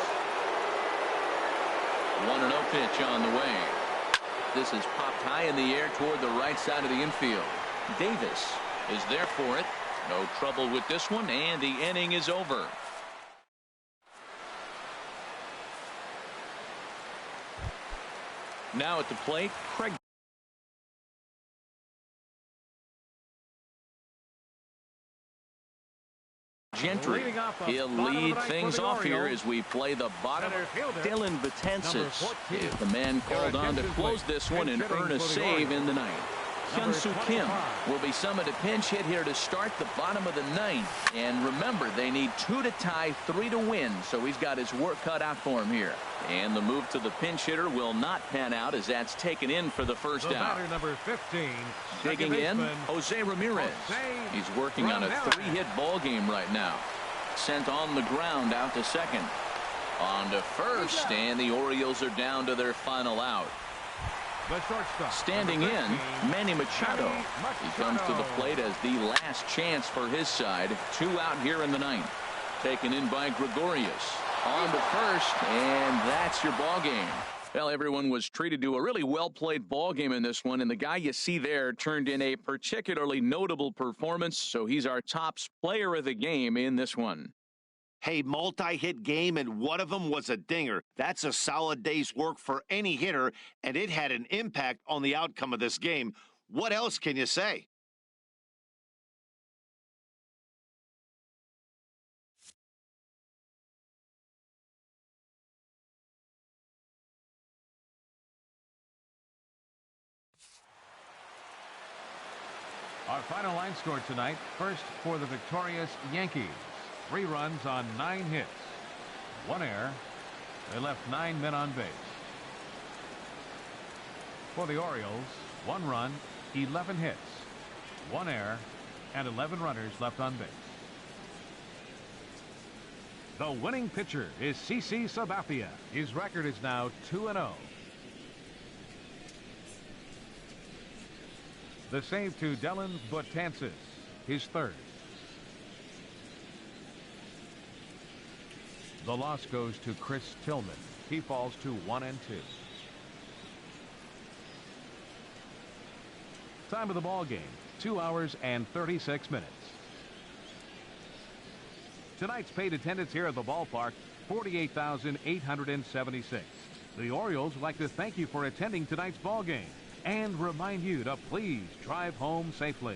1-0 pitch on the way. This is popped high in the air toward the right side of the infield. Davis is there for it. No trouble with this one, and the inning is over. Now at the plate, Craig Gentry. He'll lead things off here as we play the bottom. Dylan Betances is the man called on to close this one and earn a save in the ninth. Hyun-Soo Kim will be summoned a pinch hit here to start the bottom of the ninth. And remember, they need 2 to tie, 3 to win, so he's got his work cut out for him here. And the move to the pinch hitter will not pan out as that's taken in for the first out. Number 15, digging in, Jose Ramirez. He's working on a 3-hit ball game right now. Sent on the ground out to second. On to first, and the Orioles are down to their final out. Standing in, Manny Machado. He comes to the plate as the last chance for his side. 2 out here in the ninth. Taken in by Gregorius. On to first, and that's your ball game. Well, everyone was treated to a really well-played ball game in this one, and the guy you see there turned in a particularly notable performance, so he's our top player of the game in this one. Hey, multi-hit game, and one of them was a dinger. That's a solid day's work for any hitter, and it had an impact on the outcome of this game. What else can you say? Our final line score tonight. First for the victorious Yankees. 3 runs on 9 hits. 1 error. They left 9 men on base. For the Orioles, 1 run, 11 hits. 1 error, and 11 runners left on base. The winning pitcher is CC Sabathia. His record is now 2-0. The save to Dylan Betances, his 3rd. The loss goes to Chris Tillman. He falls to 1-2. Time of the ball game, 2 hours and 36 minutes. Tonight's paid attendance here at the ballpark, 48,876. The Orioles would like to thank you for attending tonight's ball game and remind you to please drive home safely.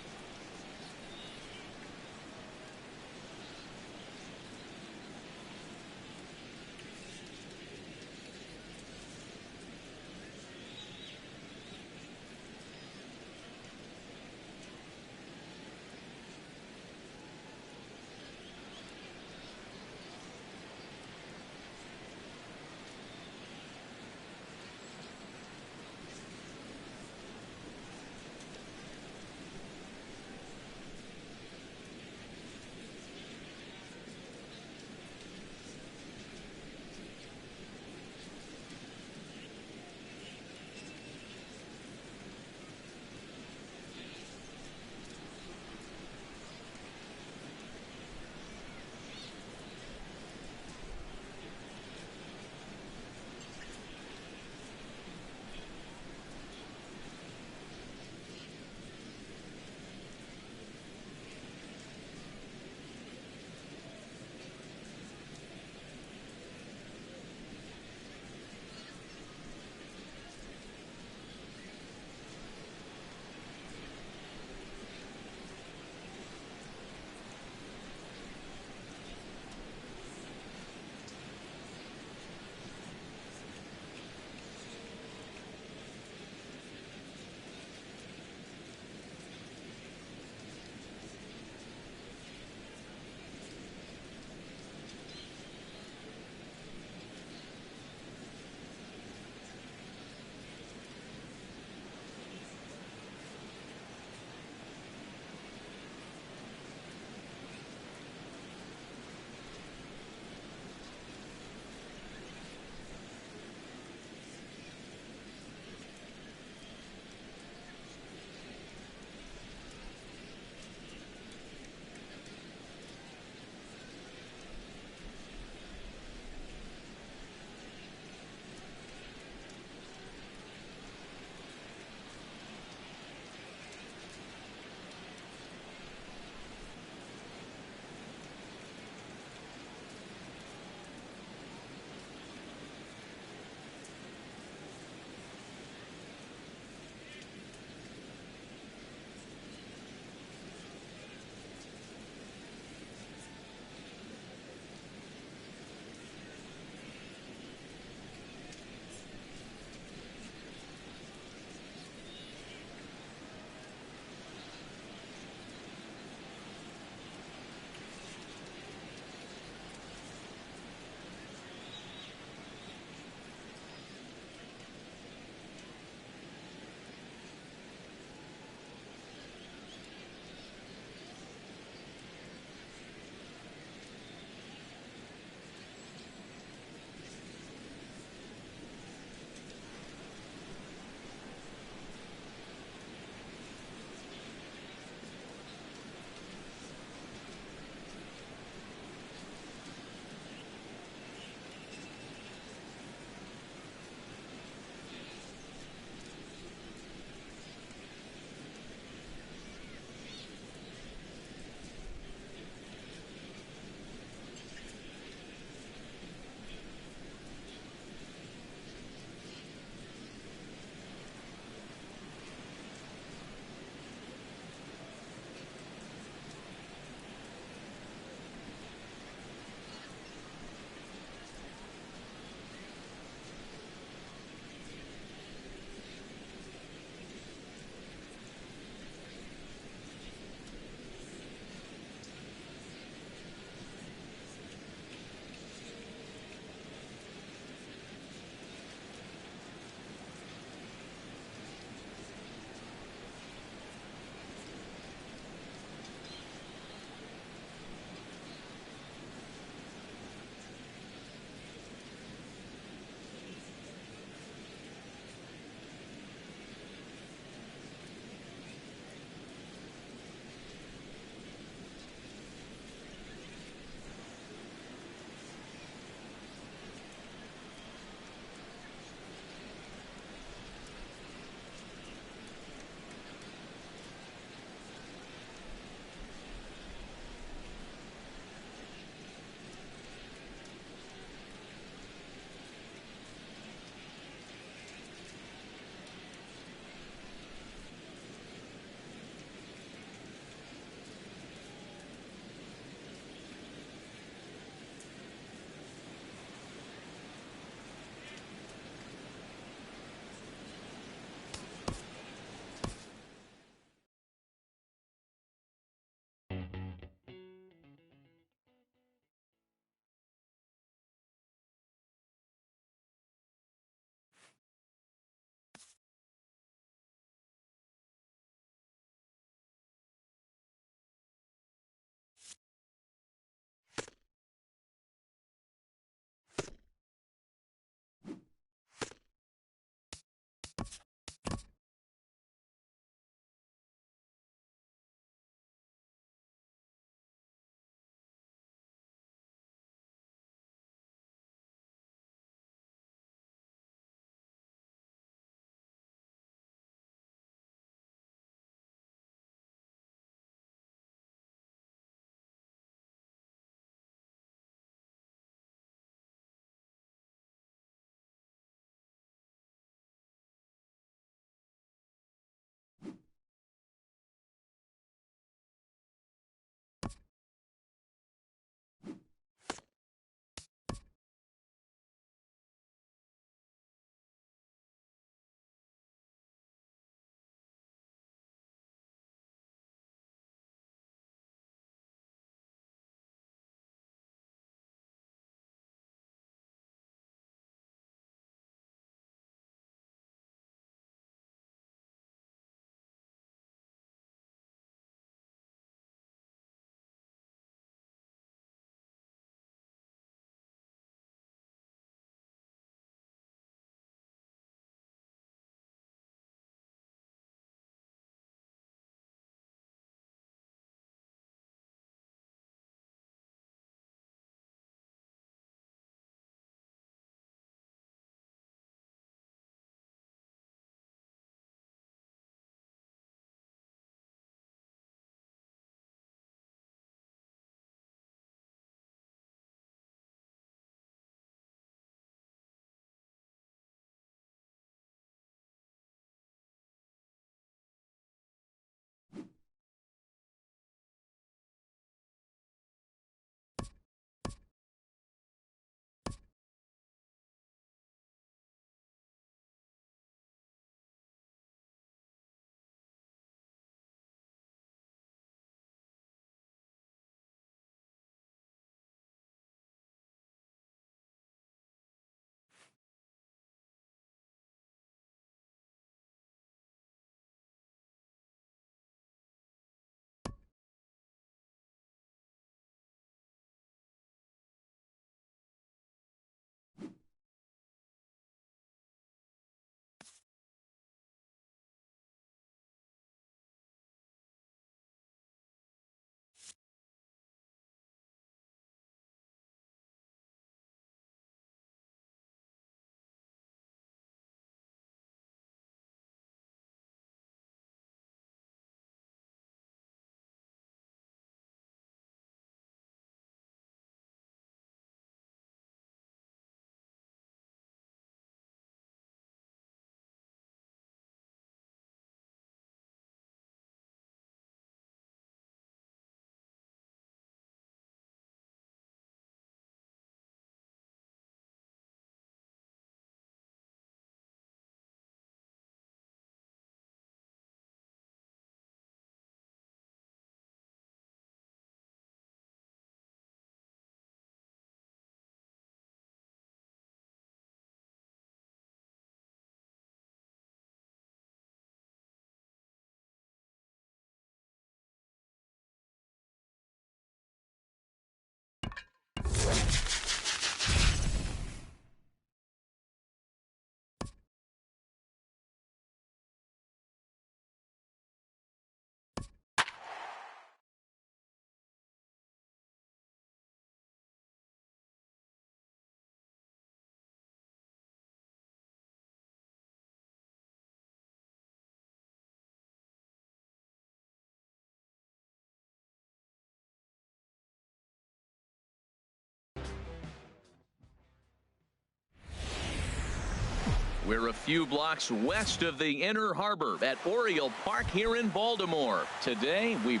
We're a few blocks west of the Inner Harbor at Oriole Park here in Baltimore. Today, we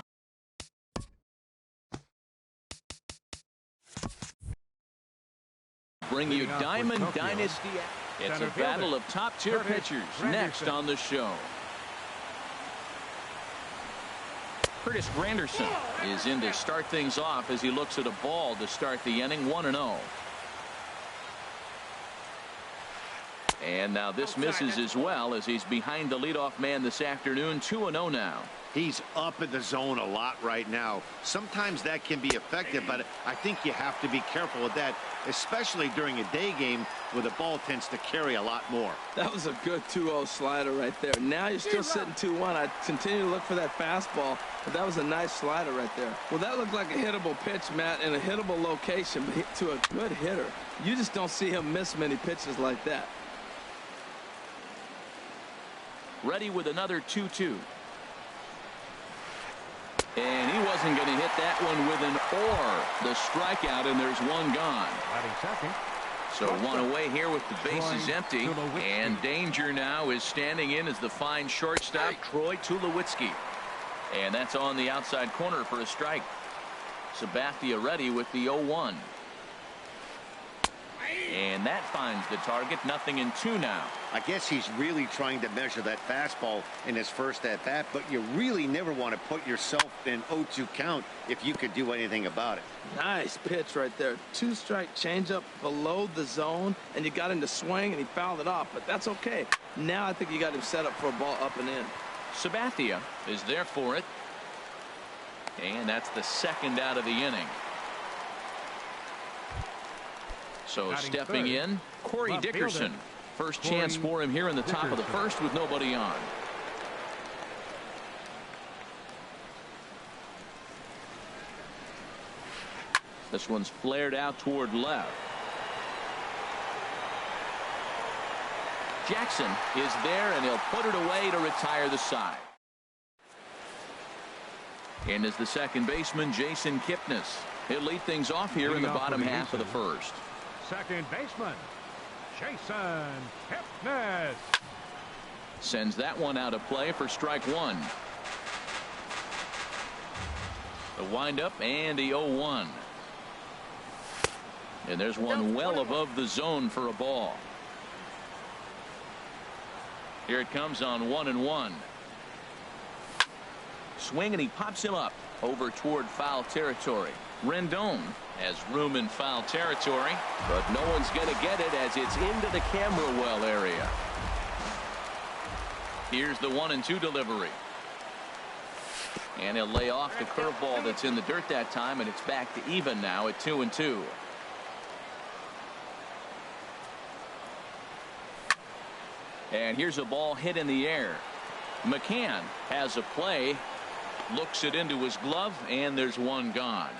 bring you Diamond Dynasty. It's a battle of top-tier pitchers next on the show. Curtis Granderson is in to start things off as he looks at a ball to start the inning, 1-0. And now this misses as well as he's behind the leadoff man this afternoon, 2-0 now. He's up in the zone a lot right now. Sometimes that can be effective, but I think you have to be careful with that, especially during a day game where the ball tends to carry a lot more. That was a good 2-0 slider right there. Now you're still sitting 2-1. I continue to look for that fastball, but that was a nice slider right there. Well, that looked like a hittable pitch, Matt, in a hittable location to a good hitter. You just don't see him miss many pitches like that. Ready with another 2-2. And he wasn't going to hit that one with an the strikeout, and there's one gone. So one away here with the bases empty, and danger now is standing in as the fine shortstop, Troy Tulowitzki. And that's on the outside corner for a strike. Sabathia ready with the 0-1. And that finds the target, 0-2 now. I guess he's really trying to measure that fastball in his first at-bat, but you really never want to put yourself in 0-2 count if you could do anything about it. Nice pitch right there. 2-strike changeup below the zone, and you got him to swing, and he fouled it off, but that's okay. Now I think you got him set up for a ball up and in. Sabathia is there for it. And that's the second out of the inning. So stepping in, Corey Dickerson. First chance for him here in the top of the first with nobody on. This one's flared out toward left. Jackson is there, and he'll put it away to retire the side. And is the second baseman, Jason Kipnis. He'll lead things off here in the bottom half of the first. Second baseman, Jason Kipnis. Sends that one out of play for strike one. The windup and the 0-1. And there's one well above the zone for a ball. Here it comes on 1-1. Swing, and he pops him up over toward foul territory. Rendon has room in foul territory, but no one's going to get it as it's into the camera well area. Here's the 1-2 delivery. And he'll lay off the curveball that's in the dirt that time, and it's back to even now at 2-2. And here's a ball hit in the air. McCann has a play, looks it into his glove, and there's one gone.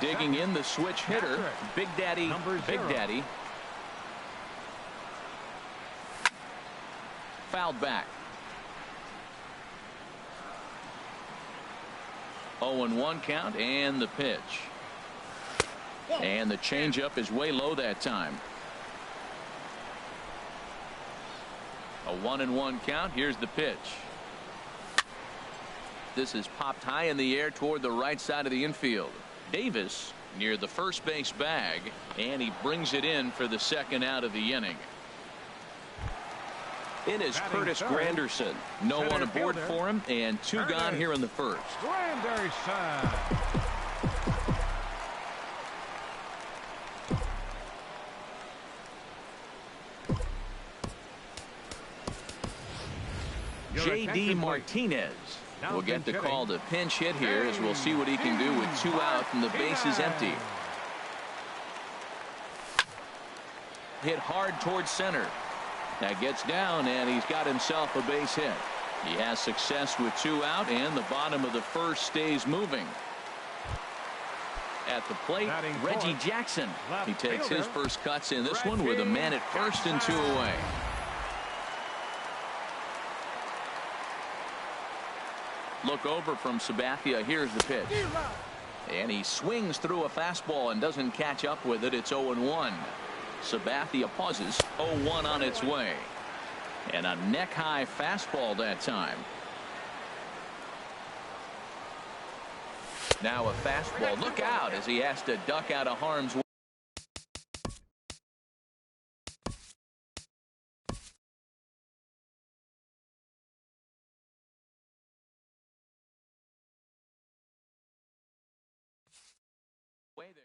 Digging in the switch hitter, Big Daddy. Fouled back. 0-1 count, and the pitch. And the changeup is way low that time. A 1-1 count. Here's the pitch. This is popped high in the air toward the right side of the infield. Davis near the first base bag, and he brings it in for the second out of the inning. In is Curtis Granderson. No one aboard for him, and two gone here in the first. Granderson. J.D. Martinez will get the call to pinch hit here, as we'll see what he can do with two out and the bases empty. Hit hard towards center. That gets down, and he's got himself a base hit. He has success with two out, and the bottom of the first stays moving. At the plate, Reggie Jackson. He takes his first cuts in this one with a man at first and two away. Look over from Sabathia. Here's the pitch. And he swings through a fastball and doesn't catch up with it. It's 0-1. Sabathia pauses. 0-1 on its way. And a neck-high fastball that time. Now a fastball. Look out as he has to duck out of harm's way. There.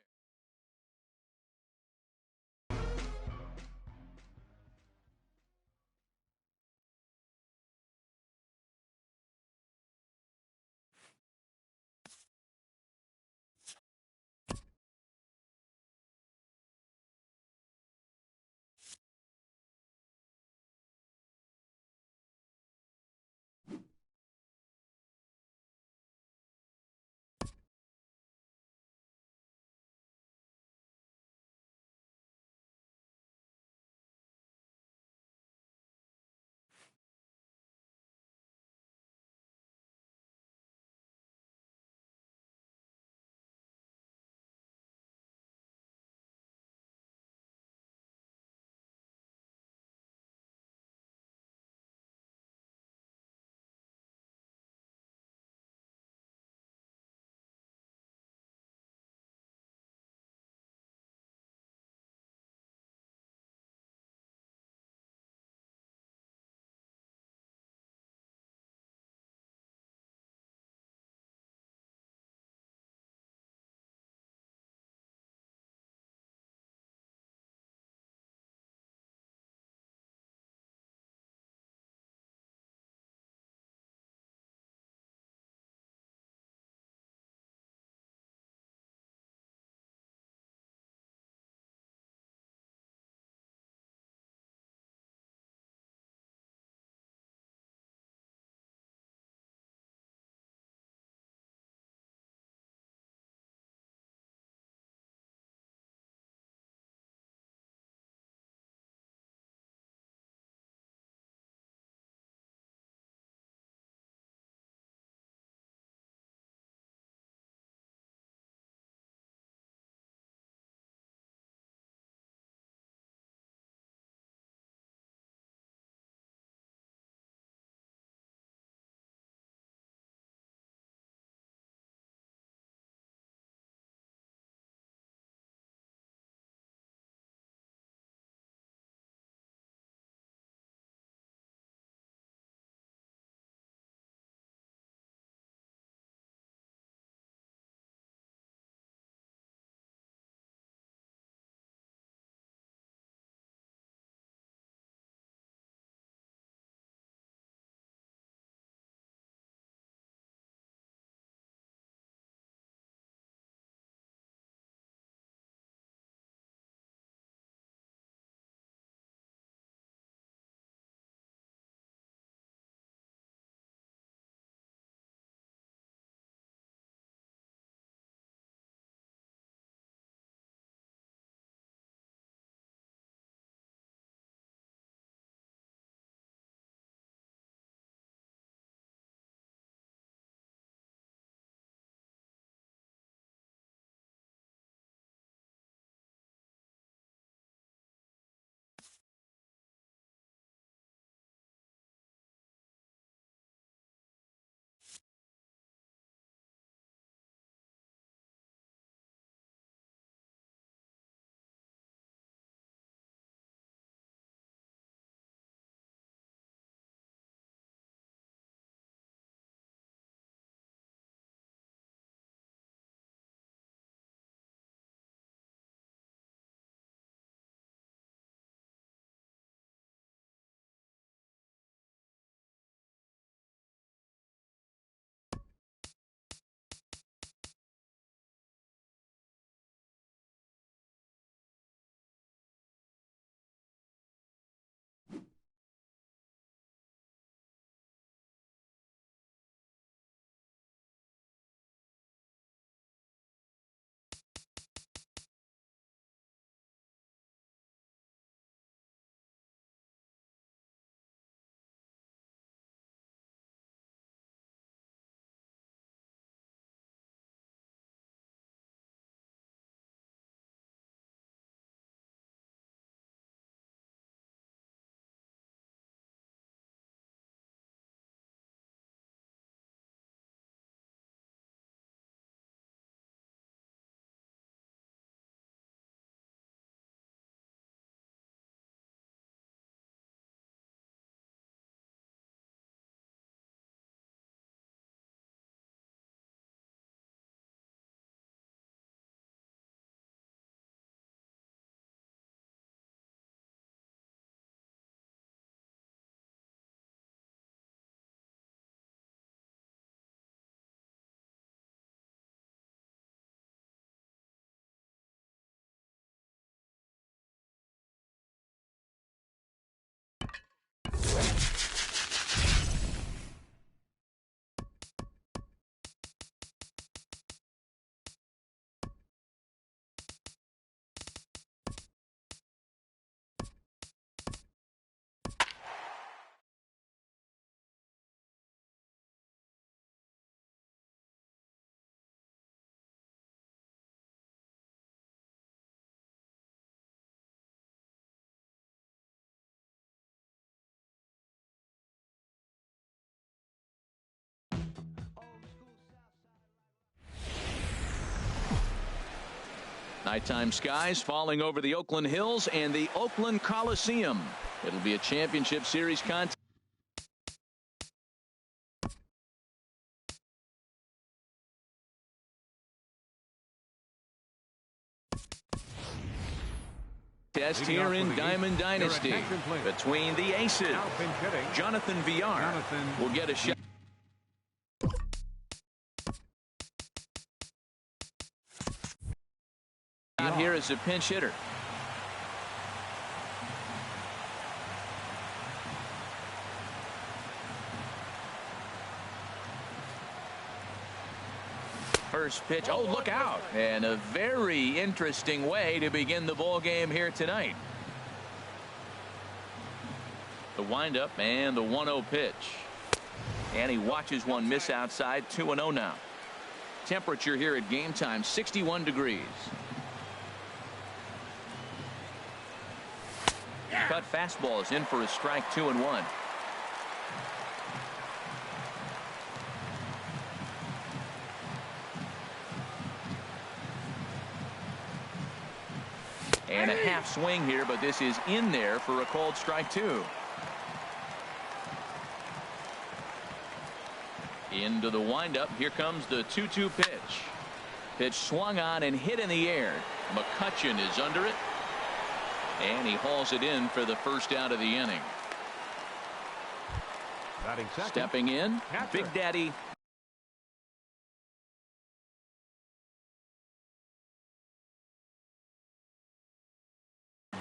Nighttime skies falling over the Oakland Hills and the Oakland Coliseum. It'll be a championship series contest. Test here in Diamond Dynasty between the aces. Jonathan Villar will get a shot. Out here as a pinch hitter. First pitch. Oh, look out. And a very interesting way to begin the ball game here tonight. The windup and the 1-0 pitch. And he watches one miss outside. 2-0 now. Temperature here at game time, 61 degrees. Cut fastball is in for a strike. 2-1. And a half swing here, but this is in there for a called strike 2. Into the windup. Here comes the 2-2 pitch. Pitch swung on and hit in the air. McCutchen is under it. And he hauls it in for the first out of the inning. Stepping in, Big Daddy.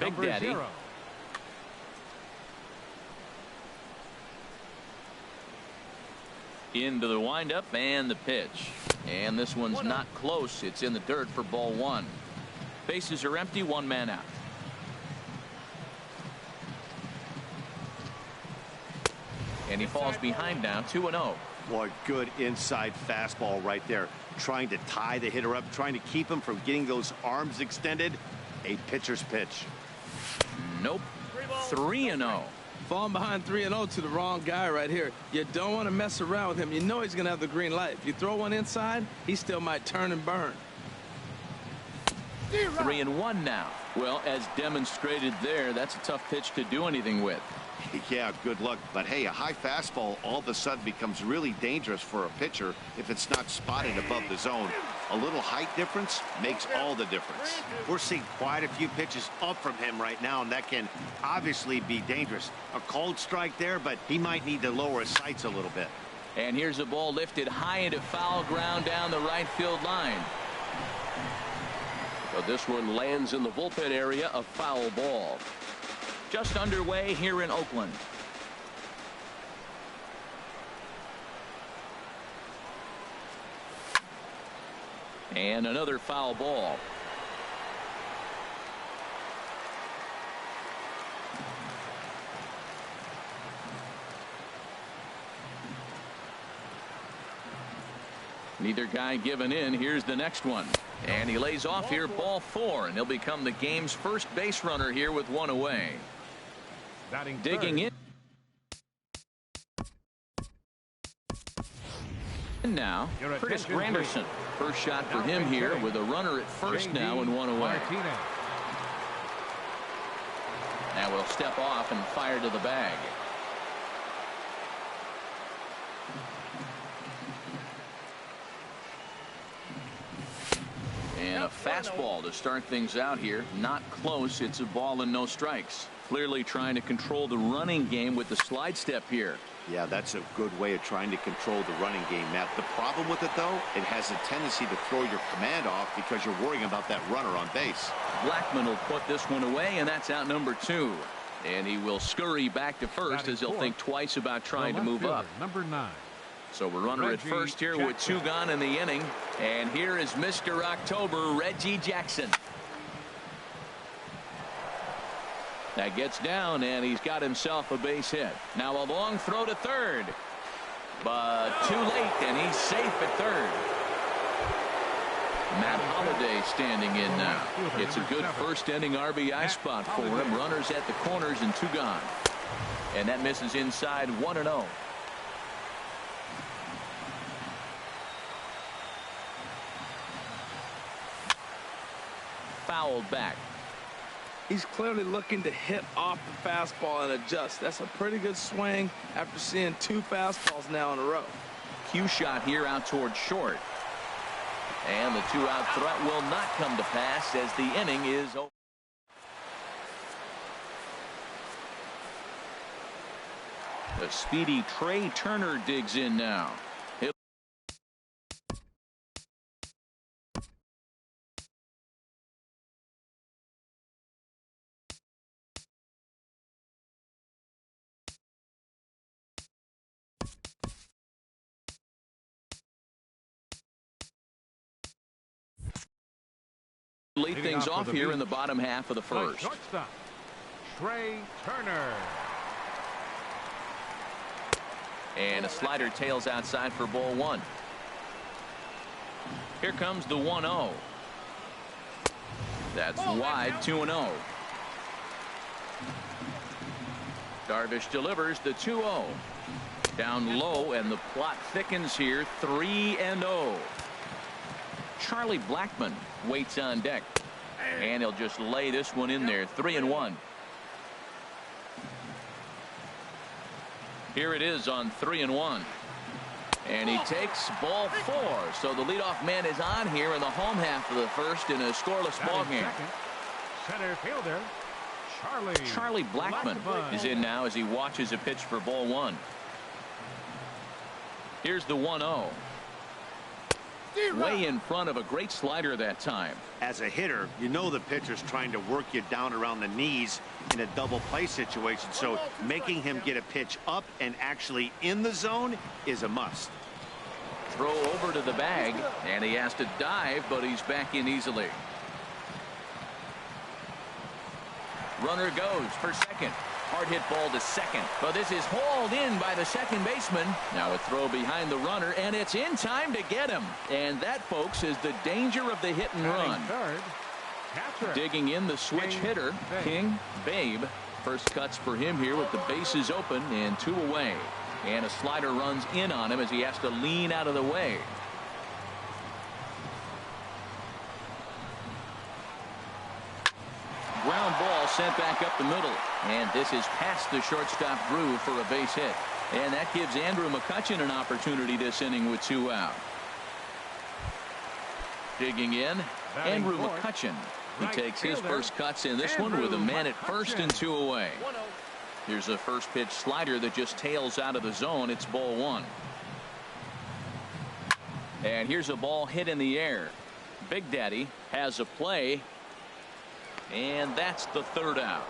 Big Daddy. 0. Into the windup and the pitch. And this one's not close. It's in the dirt for ball 1. Bases are empty. 1 man out. And he falls behind now. 2-0. Boy, good inside fastball right there. Trying to tie the hitter up, trying to keep him from getting those arms extended. A pitcher's pitch. Nope. 3-0. Falling behind 3-0 to the wrong guy right here. You don't want to mess around with him. You know he's going to have the green light. If you throw one inside, he still might turn and burn. 3-1 now. Well, as demonstrated there, that's a tough pitch to do anything with. Yeah, good luck. But hey, a high fastball all of a sudden becomes really dangerous for a pitcher if it's not spotted above the zone. A little height difference makes all the difference. We're seeing quite a few pitches up from him right now, and that can obviously be dangerous. A cold strike there, but he might need to lower his sights a little bit. And here's a ball lifted high into foul ground down the right field line. So this one lands in the bullpen area, a foul ball. Just underway here in Oakland. And another foul ball. Neither guy given in. Here's the next one. And he lays off here, ball 4, and he'll become the game's first base runner here with 1 away. Digging in now, Curtis Granderson. First shot for him here with a runner at first now and 1 away. Now we'll step off and fire to the bag. And a fastball to start things out here. Not close. It's a ball and no strikes. Clearly trying to control the running game with the slide step here. Yeah, that's a good way of trying to control the running game, Matt. The problem with it, though, it has a tendency to throw your command off because you're worrying about that runner on base. Blackman will put this one away, and that's out number 2. And he will scurry back to first as he'll think twice about trying to move up. Number 9. So we're runner at first here with 2 gone in the inning. And here is Mr. October, Reggie Jackson. That gets down, and he's got himself a base hit. Now a long throw to third. But too late, and he's safe at third. Matt Holliday standing in now. It's a good first inning RBI spot for him. Runners at the corners and 2 gone. And that misses inside. 1-0. called back. He's clearly looking to hit off the fastball and adjust. That's a pretty good swing after seeing 2 fastballs now in a row. Cue shot here out towards short. And the 2-out threat will not come to pass as the inning is over. The speedy Trey Turner digs in now. Lead things off here in the bottom half of the first. Shortstop, Trey Turner. And a slider tails outside for ball 1. Here comes the 1-0. That's wide, 2-0. Darvish delivers the 2-0. Down low, and the plot thickens here, 3-0. Charlie Blackmon waits on deck, and he'll just lay this one in there, 3-1. Here it is on 3-1, and he takes ball 4. So the leadoff man is on here in the home half of the first in a scoreless ball game. Center fielder Charlie Blackmon is in now as he watches a pitch for ball 1. Here's the 1-0. Way in front of a great slider that time. As a hitter, you know the pitcher's trying to work you down around the knees in a double play situation, so making him get a pitch up and actually in the zone is a must. Throw over to the bag, and he has to dive, but he's back in easily. Runner goes for second. Hard hit ball to second, but this is hauled in by the second baseman. Now a throw behind the runner, and it's in time to get him. And that, folks, is the danger of the hit and run. Digging in the switch hitter, King Babe. First cuts for him here with the bases open and 2 away. And a slider runs in on him as he has to lean out of the way. Ground ball sent back up the middle, and this is past the shortstop Drew for a base hit, and that gives Andrew McCutchen an opportunity this inning with 2 out. Digging in, Andrew McCutchen. He takes his first cuts in this one with a man at first and 2 away. Here's a first pitch slider that just tails out of the zone. It's ball 1. And here's a ball hit in the air. Big Daddy has a play. And that's the 3rd out.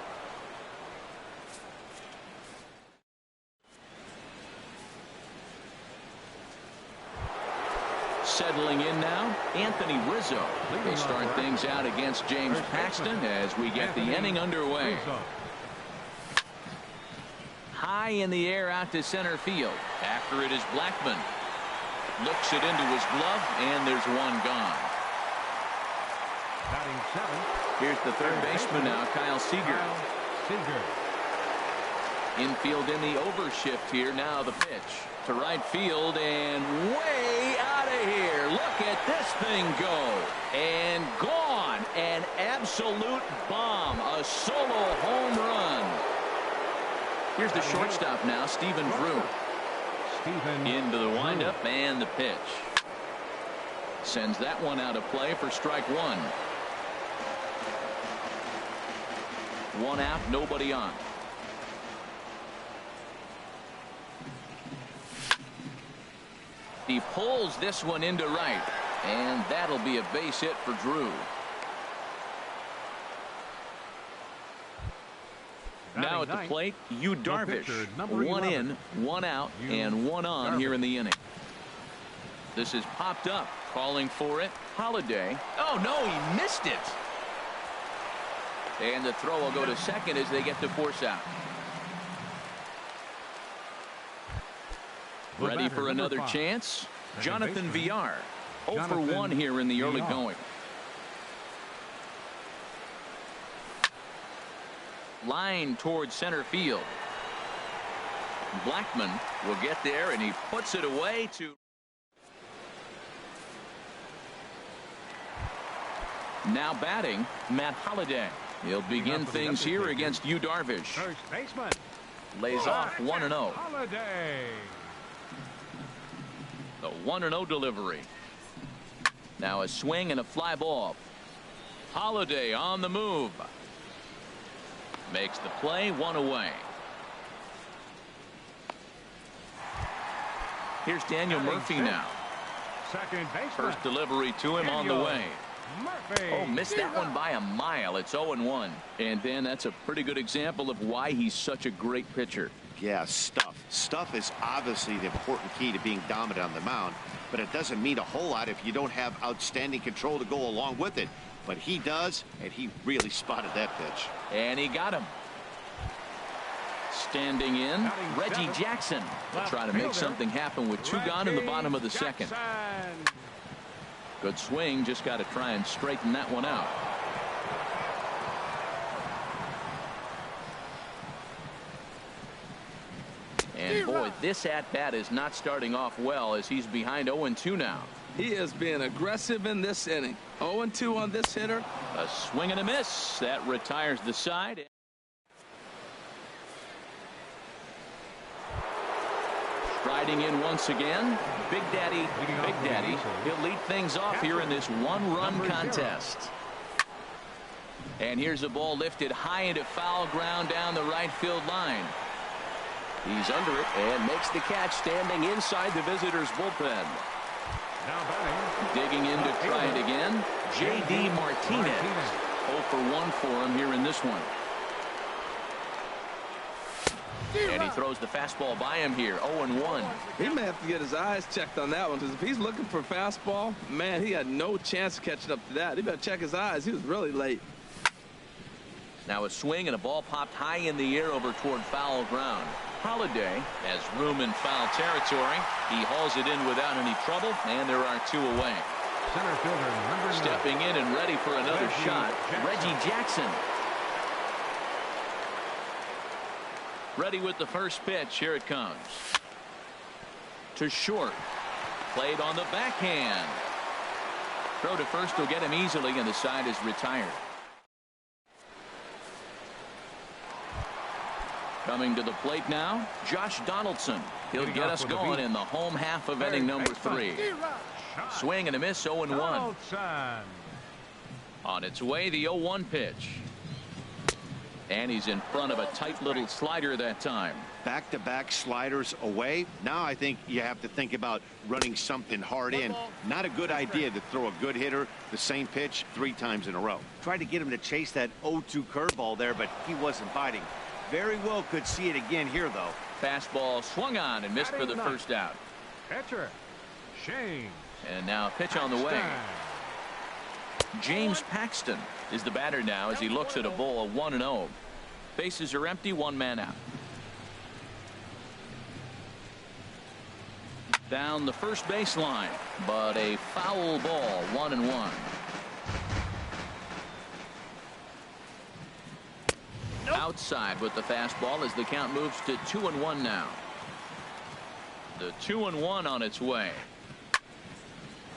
Settling in now, Anthony Rizzo. He'll start things out against James Paxton as we get the inning underway. High in the air out to center field. After it is Blackmon. Looks it into his glove, and there's one gone. Batting 7. Here's the third baseman now, Kyle Seager. Infield in the overshift here. Now the pitch to right field and way out of here. Look at this thing go. And gone. An absolute bomb. A solo home run. Here's the shortstop now, Stephen Drew. Into the windup and the pitch. Sends that one out of play for strike 1. 1 out, nobody on. He pulls this one into right, and that'll be a base hit for Drew. Now at the plate, Yu Darvish. 1 in, 1 out, and 1 on here in the inning. This is popped up, calling for it. Holiday. Oh no, he missed it. And the throw will go to second as they get the force out. Ready for another chance? Jonathan Villar. 0 for 1 here in the early going. Line towards center field. Blackmon will get there, and he puts it away to Now batting, Matt Holliday. He'll begin things here against Yu Darvish. First baseman. Lays off 1-0. Holliday. The 1-0 delivery. Now a swing and a fly ball. Holliday on the move. Makes the play, 1 away. Here's Daniel Murphy now. Second baseman. First delivery to him on the way. Murphy. Oh, missed that one by a mile. It's 0-1. And Ben, that's a pretty good example of why he's such a great pitcher. Yeah, stuff. Stuff is obviously the important key to being dominant on the mound, but it doesn't mean a whole lot if you don't have outstanding control to go along with it. But he does, and he really spotted that pitch. And he got him. Standing in, Reggie Jackson will try to make something happen with 2 gone in the bottom of the second. Good swing, just got to try and straighten that one out. And boy, this at-bat is not starting off well as he's behind 0-2 now. He is being aggressive in this inning. 0-2 on this hitter. A swing and a miss. That retires the side. Striding in once again, Big Daddy. He'll lead things off here in this 1-run contest. And here's a ball lifted high into foul ground down the right field line. He's under it and makes the catch standing inside the visitors' bullpen. Now batting. Digging in to try it again, J.D. Martinez. 0 for 1 for him here in this one. And he throws the fastball by him here, 0-1. He may have to get his eyes checked on that one, because if he's looking for a fastball, man, he had no chance of catching up to that. He better check his eyes. He was really late. Now a swing and a ball popped high in the air over toward foul ground. Holliday has room in foul territory. He hauls it in without any trouble, and there are 2 away. Center fielder number 9. Stepping in and ready for another shot, Reggie Jackson. Ready with the first pitch. Here it comes. To short. Played on the backhand. Throw to first will get him easily, and the side is retired. Coming to the plate now, Josh Donaldson. He'll get us going in the home half of inning number 3. Swing and a miss, 0-1. On its way, the 0-1 pitch. And he's in front of a tight little slider that time. Back-to-back sliders away. Now I think you have to think about running something hard in. Not a good idea to throw a good hitter the same pitch 3 times in a row. Tried to get him to chase that 0-2 curveball there, but he wasn't biting. Very well could see it again here, though. Fastball swung on and missed for the first out. Catcher, Shane. And now a pitch on the way. James Paxton is the batter now as he looks at a ball, 1-0. Bases are empty, 1 man out. Down the first baseline, but a foul ball, 1-1. Outside with the fastball as the count moves to 2-1 now. The 2-1 on its way.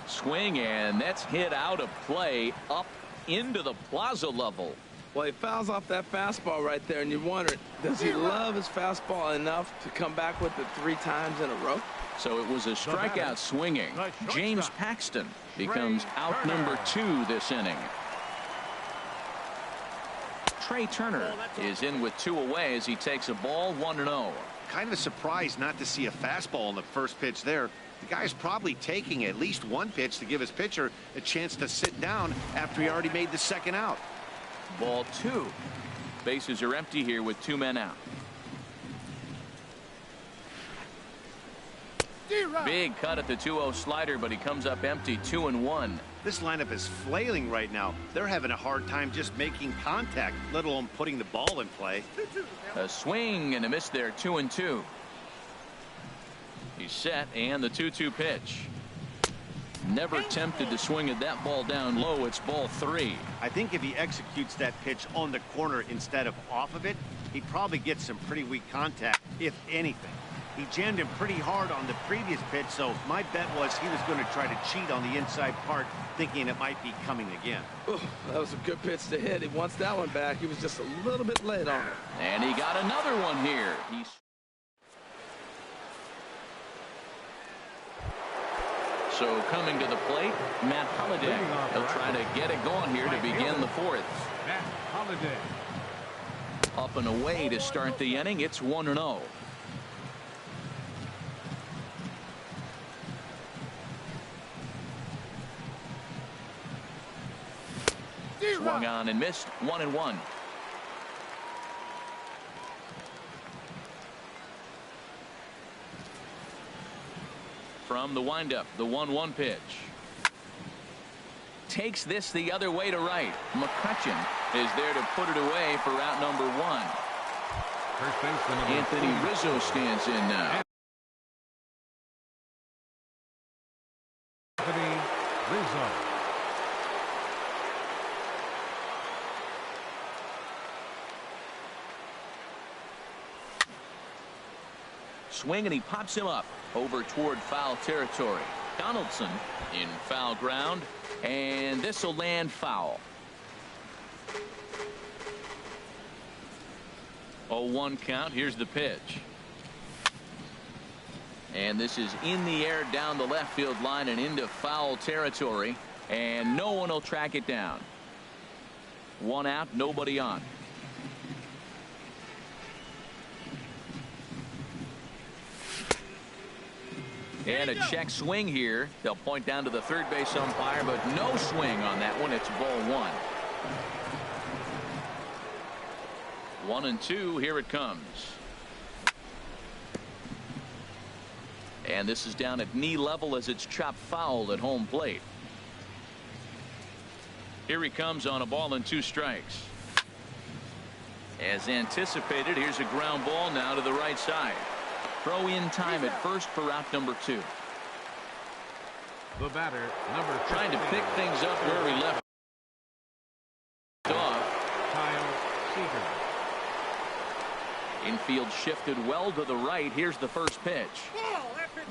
Swing, and that's hit out of play up into the plaza level. Well, he fouls off that fastball right there, and you're wondering, does he love his fastball enough to come back with it 3 times in a row? So it was a strikeout swinging. James Paxton becomes out number 2 this inning. Trey Turner is in with 2 away as he takes a ball, 1-0. Kind of surprised not to see a fastball in the first pitch there. The guy's probably taking at least 1 pitch to give his pitcher a chance to sit down after he already made the second out. Ball 2. Bases are empty here with 2 men out. Big cut at the 2-0 slider, but he comes up empty, 2-1. This lineup is flailing right now. They're having a hard time just making contact, let alone putting the ball in play. A swing and a miss there, 2-2. He's set, and the 2-2 pitch. Never tempted to swing at that ball down low. It's ball 3. I think if he executes that pitch on the corner instead of off of it, he probably gets some pretty weak contact, if anything. He jammed him pretty hard on the previous pitch, so my bet was he was going to try to cheat on the inside part, thinking it might be coming again. Ooh, that was a good pitch to hit. He wants that one back. He was just a little bit late on it. And he got another one here. So coming to the plate, Matt Holliday. He'll try to get it going here to begin the fourth. Matt Holliday. Up and away to start the inning. It's 1-0. Swung on and missed. 1-1. From the windup, the 1-1 pitch. Takes this the other way to right. McCutchen is there to put it away for out number 1. First baseman Anthony Rizzo stands in now. Anthony Rizzo. Swing, and he pops him up over toward foul territory. Donaldson in foul ground, and this will land foul. 0-1 count. Here's the pitch. And this is in the air down the left field line and into foul territory, and no one will track it down. 1 out, nobody on. And a check swing here. They'll point down to the third base umpire, but no swing on that one. It's ball 1. 1-2. Here it comes. And this is down at knee level as it's chopped foul at home plate. Here he comes on a ball and 2 strikes. As anticipated, here's a ground ball now to the right side. Throw in time at first for out number 2. The batter, number 15. Trying to pick things up where he left off. Kyle Seager. Infield shifted well to the right. Here's the first pitch.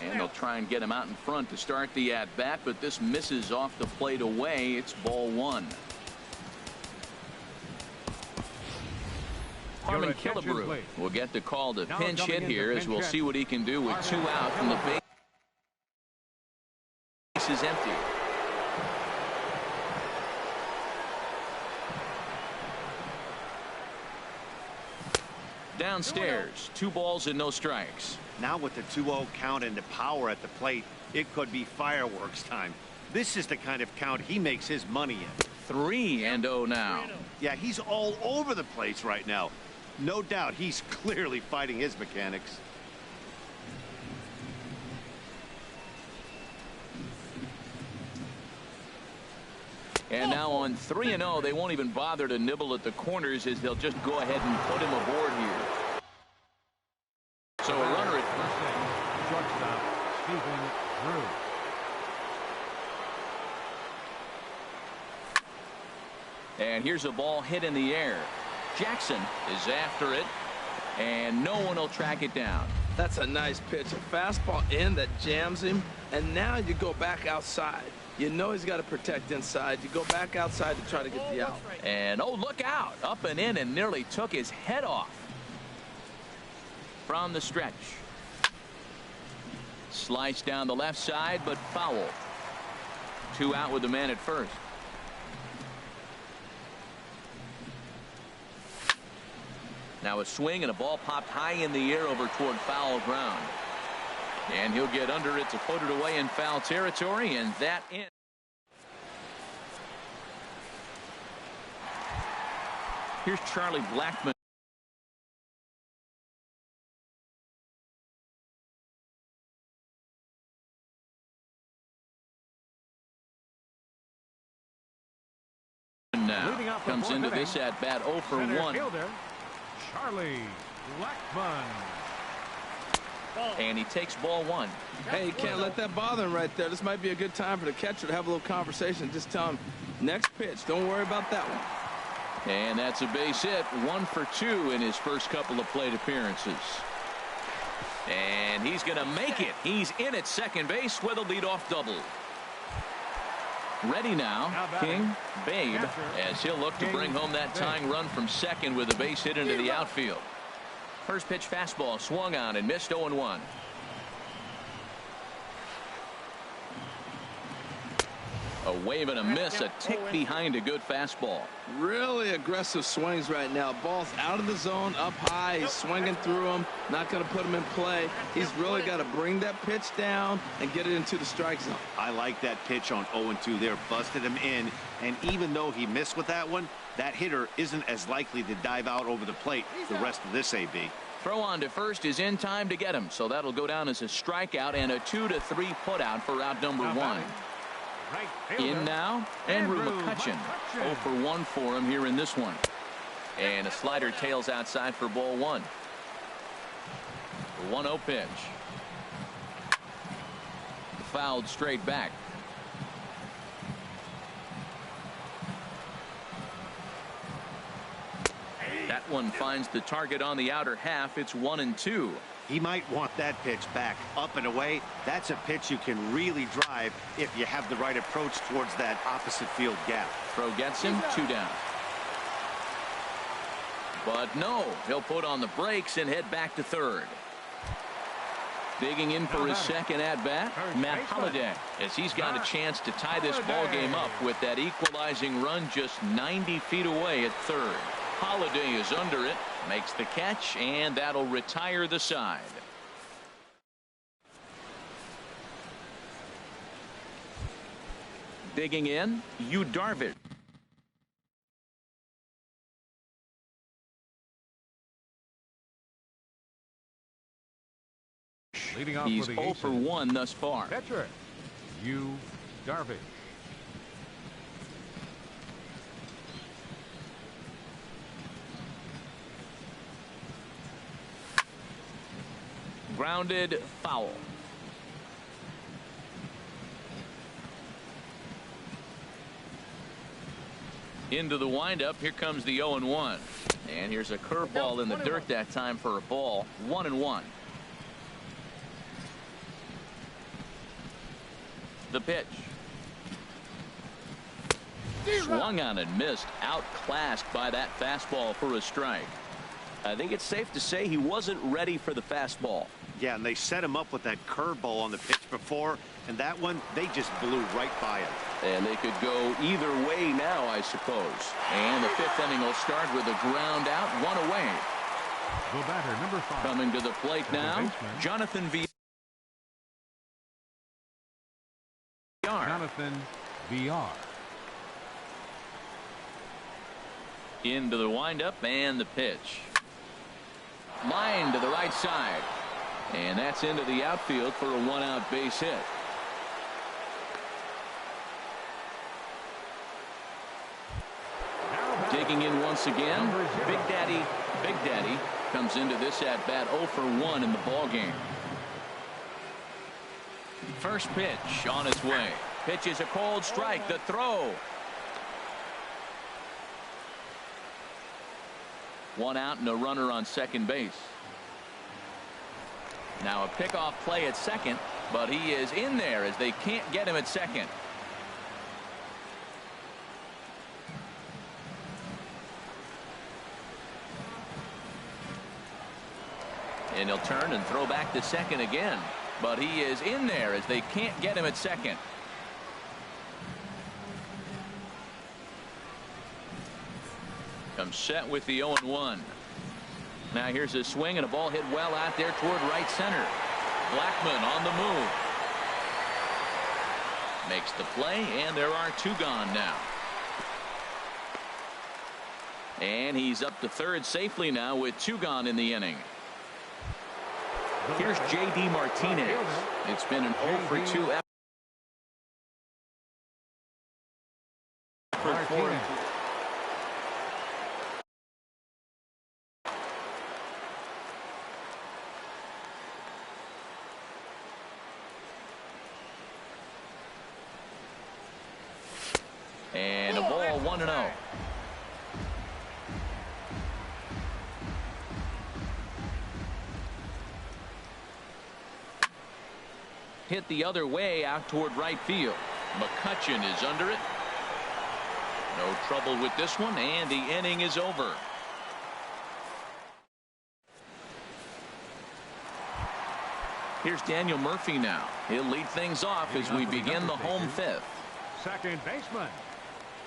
And they'll try and get him out in front to start the at-bat, but this misses off the plate away. It's ball 1. Harmon Killebrew will get the call to pinch hit here, as we'll see what he can do with 2 out from the base is empty. Downstairs, 2 balls and no strikes. Now with the 2-0 count and the power at the plate, it could be fireworks time. This is the kind of count he makes his money in. 3-0 now. Yeah, he's all over the place right now. No doubt he's clearly fighting his mechanics. And now on 3-0, they won't even bother to nibble at the corners, as they'll just go ahead and put him aboard here. So a runner at first base, shortstop Stephen Drew. And here's a ball hit in the air. Jackson is after it, and no one will track it down. That's a nice pitch. A fastball in that jams him, and now you go back outside. You know he's got to protect inside. You go back outside to try to get the out. And oh, look out. Up and in, and nearly took his head off. From the stretch. Slice down the left side, but foul. 2 out with the man at first. Now a swing, and a ball popped high in the air over toward foul ground. And he'll get under it to put it away in foul territory, and that in. Here's Charlie Blackmon. Now comes into this at bat 0 for 1. Fielder, Charlie Blackmon. And he takes ball 1. Hey, you can't let that bother him right there. This might be a good time for the catcher to have a little conversation. Just tell him, next pitch, don't worry about that one. And that's a base hit. 1 for 2 in his first couple of plate appearances. And he's going to make it. He's in at second base with a leadoff double. Ready now, King Babe, as he'll look to bring home that tying run from second with a base hit into the outfield. First pitch fastball swung on and missed 0-1. A wave and a miss, a tick behind a good fastball. Really aggressive swings right now. Ball's out of the zone, up high. He's swinging through them, not going to put him in play. He's really got to bring that pitch down and get it into the strike zone. I like that pitch on 0-2 there. Busted him in, and even though he missed with that one, that hitter isn't as likely to dive out over the plate the rest of this AB. Throw on to first is in time to get him, so that'll go down as a strikeout and a 2-3 putout for out number 1. In now, Andrew McCutchen. 0 for 1 for him here in this one. And a slider tails outside for ball 1. The 1-0 pitch. Fouled straight back. That one finds the target on the outer half. It's 1-2. He might want that pitch back up and away. That's a pitch you can really drive if you have the right approach towards that opposite field gap. Throw gets him, 2 down. But no, he'll put on the brakes and head back to third. Digging in for his second at bat, Matt Holliday, as he's got a chance to tie this ball game up with that equalizing run just 90 feet away at third. Holliday is under it, makes the catch, and that'll retire the side. Digging in, Yu Darvish. Leading off He's for the 0 for 1 thus far. Catcher, Yu Darvish. Grounded, foul. Into the windup. Here comes the 0-1. And here's a curveball in the dirt that time for a ball. 1-1. The pitch. Swung on and missed. Outclassed by that fastball for a strike. I think it's safe to say he wasn't ready for the fastball. Yeah, and they set him up with that curveball on the pitch before, and that one, they just blew right by him. And they could go either way now, I suppose. And the 5th inning will start with a ground out, 1 away. The batter, number 5. Coming to the plate now, Jonathan Villar. Jonathan Villar. Into the windup and the pitch. Line to the right side. And that's into the outfield for a 1-out base hit. Digging in once again, Big Daddy comes into this at bat 0 for 1 in the ball game. First pitch on its way. Pitch is a cold strike. The throw. 1 out and a runner on second base. Now a pickoff play at second, but he is in there as they can't get him at second. And he'll turn and throw back to second again, but he is in there as they can't get him at second. Comes set with the 0-1. Now here's a swing and a ball hit well out there toward right center. Blackmon on the move. Makes the play, and there are 2 gone now. And he's up to third safely now with 2 gone in the inning. Here's J.D. Martinez. It's been an 0 for 2 effort. And a ball, 1-0. hit the other way out toward right field. McCutchen is under it. No trouble with this one, and the inning is over. Here's Daniel Murphy now. He'll lead things off as we begin the home fifth. Second baseman,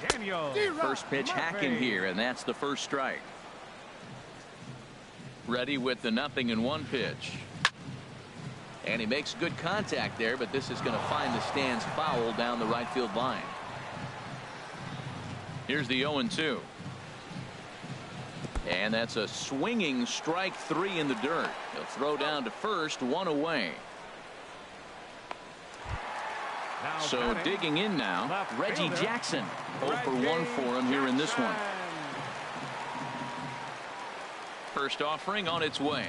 Daniel. First pitch hacking here, and that's the first strike. Ready with the 0-1 pitch. And he makes good contact there, but this is going to find the stands foul down the right field line. Here's the 0-2. And that's a swinging strike 3 in the dirt. He'll throw down to first, 1 away. So digging in now, Reggie Jackson. 0 for 1 for him here in this one. First offering on its way.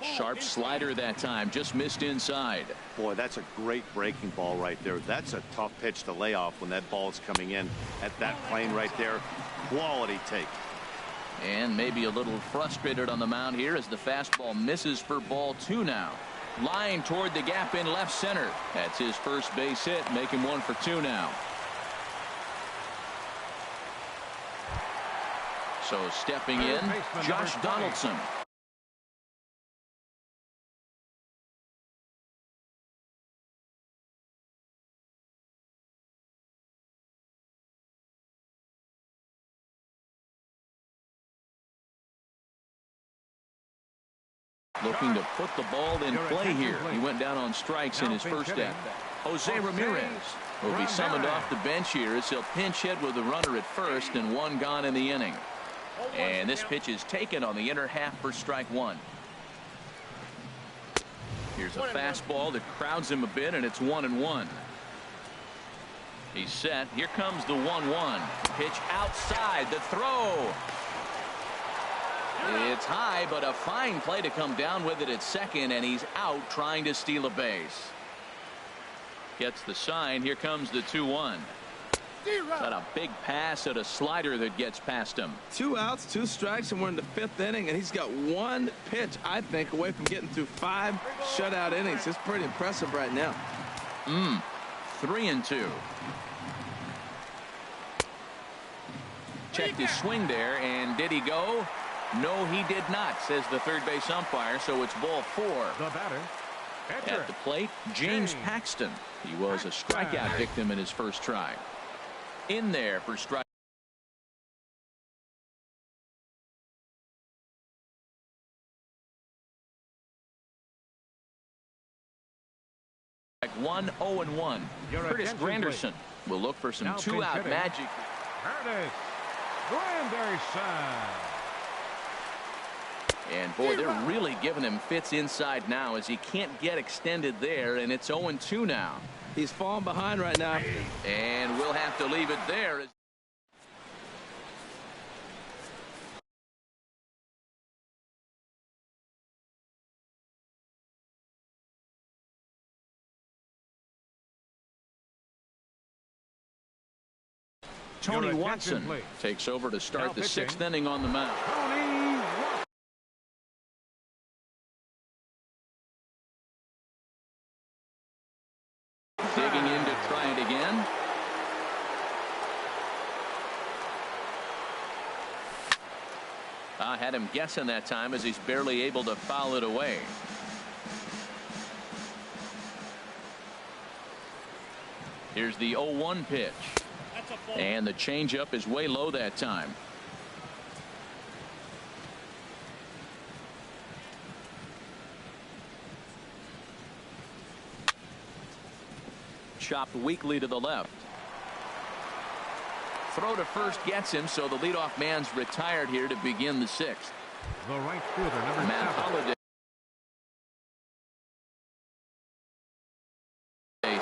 Sharp slider that time, just missed inside. Boy, that's a great breaking ball right there. That's a tough pitch to lay off when that ball is coming in at that plane right there. Quality take. And maybe a little frustrated on the mound here as the fastball misses for ball 2 now. Line toward the gap in left center. That's his first base hit, making 1 for 2 now. So stepping in, Josh Donaldson. Looking to put the ball in play here. He went down on strikes in his first at-bat. Jose Ramirez will be summoned off the bench here as he'll pinch hit with a runner at first and 1 gone in the inning. And this pitch is taken on the inner half for strike 1. Here's a fastball that crowds him a bit, and it's 1-1. He's set. Here comes the 1-1. Pitch outside. The throw. It's high, but a fine play to come down with it at second, and he's out trying to steal a base. Gets the sign. Here comes the 2-1. Got a big pass at a slider that gets past him. 2 outs, 2 strikes, and we're in the 5th inning, and he's got 1 pitch, I think, away from getting through 5 shutout innings. It's pretty impressive right now. 3-2. Checked his swing there, and did he go? No, he did not, says the third base umpire, so it's ball 4. The batter, at the plate, James Paxton. He was a strikeout victim in his first try. In there for strike. Like 1-0-1. Curtis Granderson will look for some 2-out magic. Curtis Granderson. And boy, they're really giving him fits inside now as he can't get extended there, and it's 0-2 now. He's falling behind right now. And we'll have to leave it there. Tony Watson takes over to start the 6th inning on the mound. Digging in to try it again. I had him guessing that time as he's barely able to foul it away. Here's the 0-1 pitch. And the changeup is way low that time. Chopped weakly to the left. Throw to first gets him, so the leadoff man's retired here to begin the 6th. The right fielder, number Matt Holliday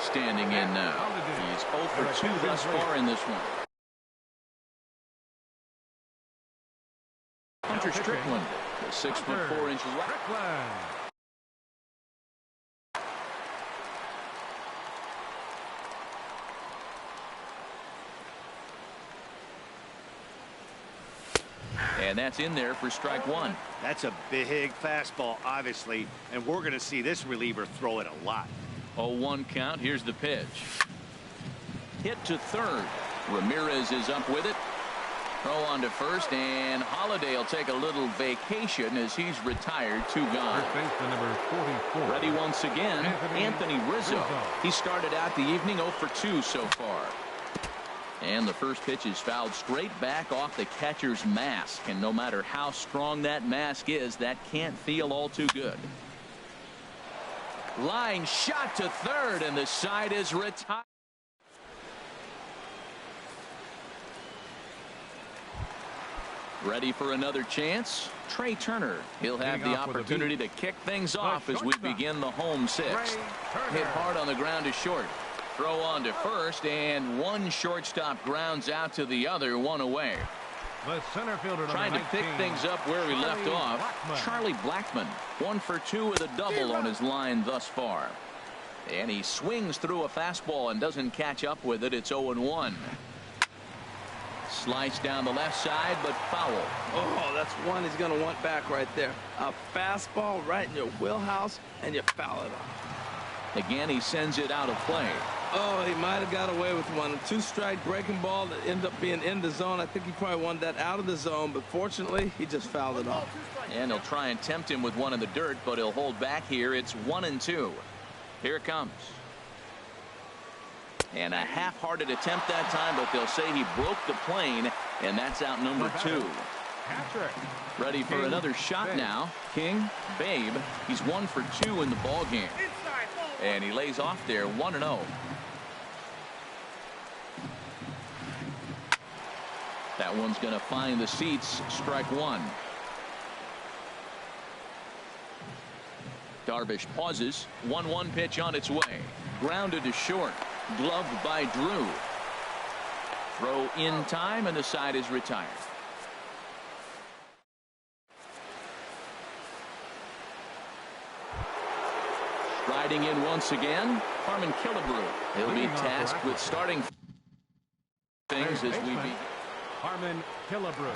standing in now. He's 0 for 2 thus far in this one. Hunter Strickland, 6 foot 4 inches wide. And And that's in there for strike one. That's a big fastball, obviously, and we're going to see this reliever throw it a lot. 0-1 count. Here's the pitch. Hit to third. Ramirez is up with it. Throw on to first, and Holiday will take a little vacation as he's retired. 2 gone. First baseman number 44. Ready once again, Anthony Rizzo. He started out the evening 0 for 2 so far. And the first pitch is fouled straight back off the catcher's mask. And no matter how strong that mask is, that can't feel all too good. Line shot to third, and the side is retired. Ready for another chance? Trey Turner. He'll have the opportunity to kick things off as we begin the home sixth. Hit hard on the ground to short. Throw on to first, and one shortstop grounds out to the other, 1 away. The center fielder trying to pick things up where he left off. Charlie Blackmon, 1 for 2 with a double on his line thus far. And he swings through a fastball and doesn't catch up with it. It's 0-1. Slice down the left side, but foul. Oh, that's one he's going to want back right there. A fastball right in your wheelhouse, and you foul it off. Again, he sends it out of play. Oh, he might have got away with one. 2-strike breaking ball that ended up being in the zone. I think he probably wanted that out of the zone, but fortunately, he just fouled it off. And he'll try and tempt him with one in the dirt, but he'll hold back here. It's 1-2. Here it comes. And a half-hearted attempt that time, but they'll say he broke the plane, and that's out number 2. Ready for another shot now. King, Babe. He's 1 for 2 in the ball game. And he lays off there, 1-0. That one's going to find the seats. Strike one. Darvish pauses. 1-1 pitch on its way. Grounded to short. Gloved by Drew. Throw in time, and the side is retired. Riding in once again, Harmon Killebrew. He'll be tasked with starting things as we begin. Harmon Killebrew.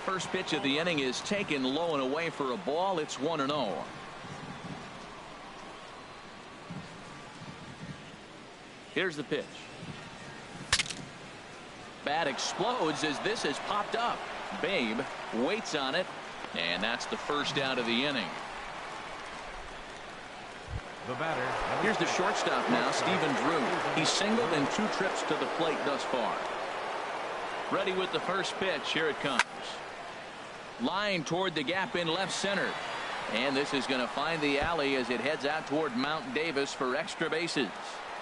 First pitch of the inning is taken low and away for a ball. It's 1-0. Here's the pitch. Bat explodes as this has popped up. Babe waits on it, and that's the first out of the inning. The batter. Here's the shortstop now, Stephen Drew. He's singled in 2 trips to the plate thus far. Ready with the first pitch. Here it comes. Line toward the gap in left center. And this is going to find the alley as it heads out toward Mount Davis for extra bases.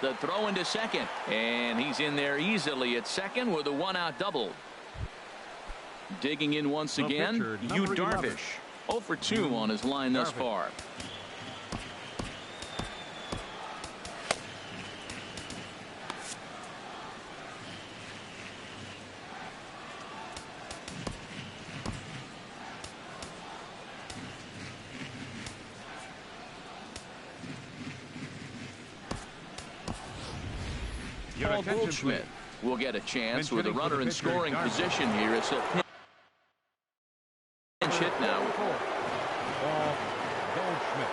The throw into second, and he's in there easily at second with a 1-out double. Digging in once again, Yu Darvish. 0 for 2 on his line thus far. Paul Goldschmidt will get a chance with a runner in scoring position here as he'll pinch hit now. Paul Goldschmidt.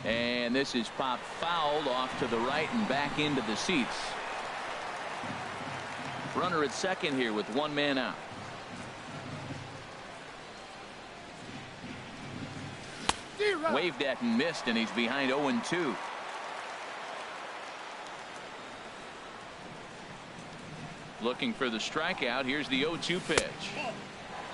And this is popped fouled off to the right and back into the seats. Runner at second here with 1 man out. Waved at and missed, and he's behind 0-2. Looking for the strikeout. Here's the 0-2 pitch.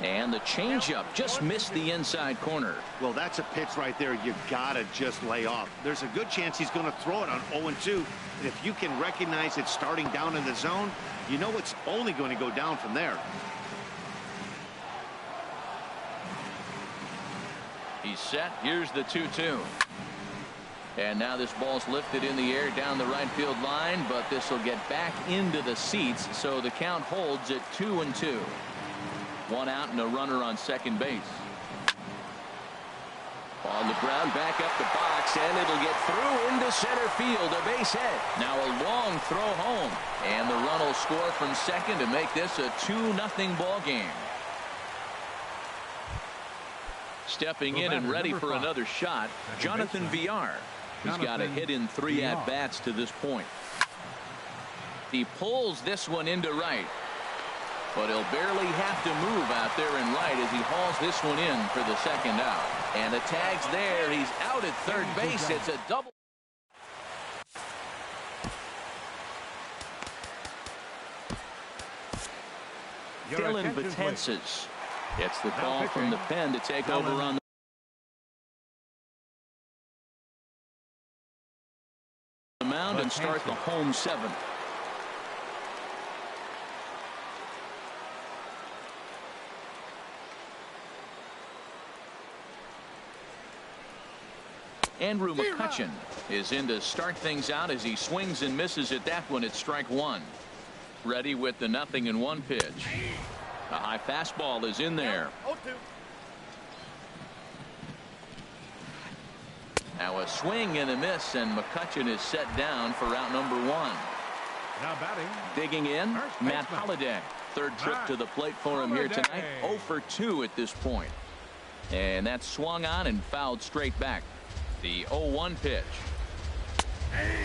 And the changeup just missed the inside corner. Well, that's a pitch right there you gotta just lay off. There's a good chance he's going to throw it on 0-2. And if you can recognize it starting down in the zone, you know it's only going to go down from there. He's set. Here's the 2-2. And now this ball's lifted in the air down the right field line, but this will get back into the seats, so the count holds at 2-2. 1 out and a runner on second base. On the ground, back up the box, and it'll get through into center field, a base hit. Now a long throw home, and the run will score from second to make this a 2-0 ball game. Stepping in and ready for another shot, Jonathan Villar. He's got a hit in 3 at-bats to this point. He pulls this one into right, but he'll barely have to move out there in right as he hauls this one in for the second out. And the tag's there. He's out at third base. It's a double. Dylan Betances. It's the call from the pen to take over on the mound and start the home 7th. Andrew McCutchen is in to start things out as he swings and misses at that one at strike 1. Ready with the 0-1 pitch. A high fastball is in there. Now a swing and a miss, and McCutchen is set down for out number 1. Now batting. Digging in, Matt Holliday. Third trip to the plate for him here tonight. 0 for 2 at this point. And that's swung on and fouled straight back. The 0-1 pitch.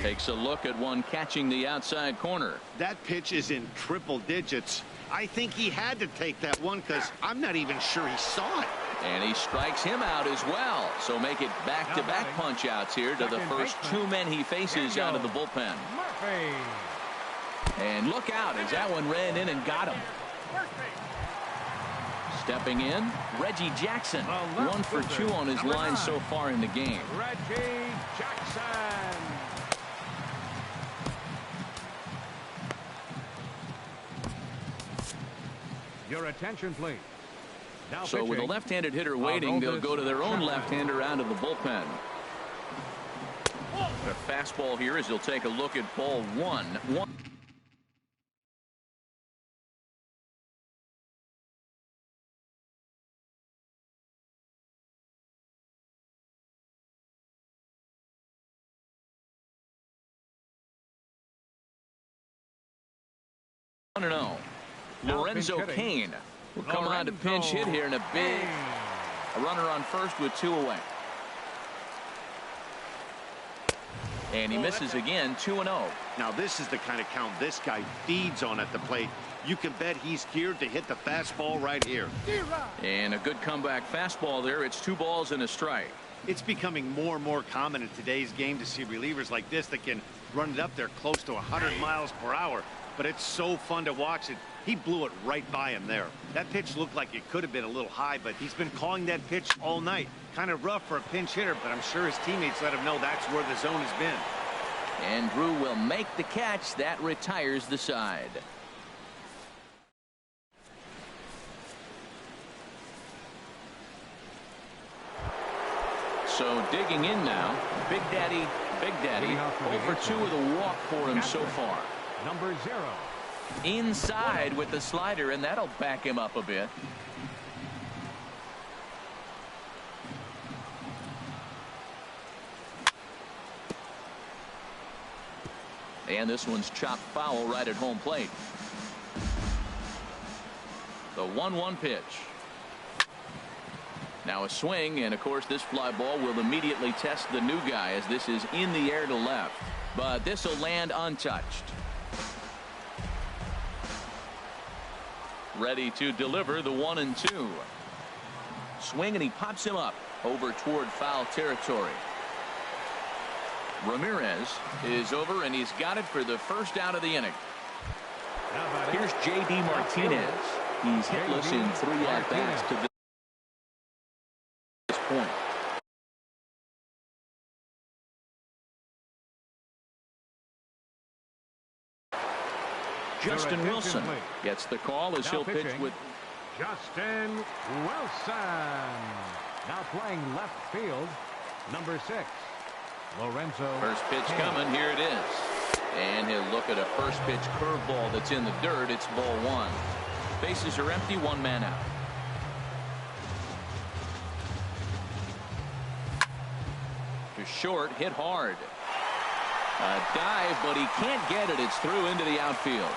Takes a look at one catching the outside corner. That pitch is in triple digits. I think he had to take that one because I'm not even sure he saw it. And he strikes him out as well. So make it back-to-back punch outs here to the first 2 men he faces out of the bullpen. Murphy. And look out as that one ran in and got him. Stepping in, Reggie Jackson. 1 for 2 on his line so far in the game. Reggie Jackson. Your attention, please. Now so with a left-handed hitter waiting, they'll go to their own left-hander out of the bullpen. The fastball here as he'll take a look at ball 1. No. Lorenzo Cain will come on to pinch hit here in a runner on first with 2 away. And he misses again, 2-0. Now this is the kind of count this guy feeds on at the plate. You can bet he's geared to hit the fastball right here. And a good comeback fastball there. It's 2 balls and a strike. It's becoming more and more common in today's game to see relievers like this that can run it up there close to 100 miles per hour. But it's so fun to watch it. He blew it right by him there. That pitch looked like it could have been a little high, but he's been calling that pitch all night. Kind of rough for a pinch hitter, but I'm sure his teammates let him know that's where the zone has been. And Drew will make the catch. That retires the side. So digging in now, Big Daddy. 0 for 2 with a walk for him so far. Number 0. Inside with the slider, and that'll back him up a bit. And this one's chopped foul right at home plate. The 1-1 pitch. Now a swing, and of course this fly ball will immediately test the new guy as this is in the air to left. But this will land untouched. Ready to deliver the 1-2. Swing, and he pops him up over toward foul territory. Ramirez is over, and he's got it for the first out of the inning. Here's J.D. Martinez. He's hitless in 3 at-bats to this point. Justin Wilson gets the call as he'll pitch with Justin Wilson. Now playing left field, number 6, Lorenzo. First pitch coming. Here it is. And he'll look at a first pitch curveball that's in the dirt. It's ball 1. Bases are empty. 1 man out. to short, hit hard. A dive, but he can't get it. It's through into the outfield.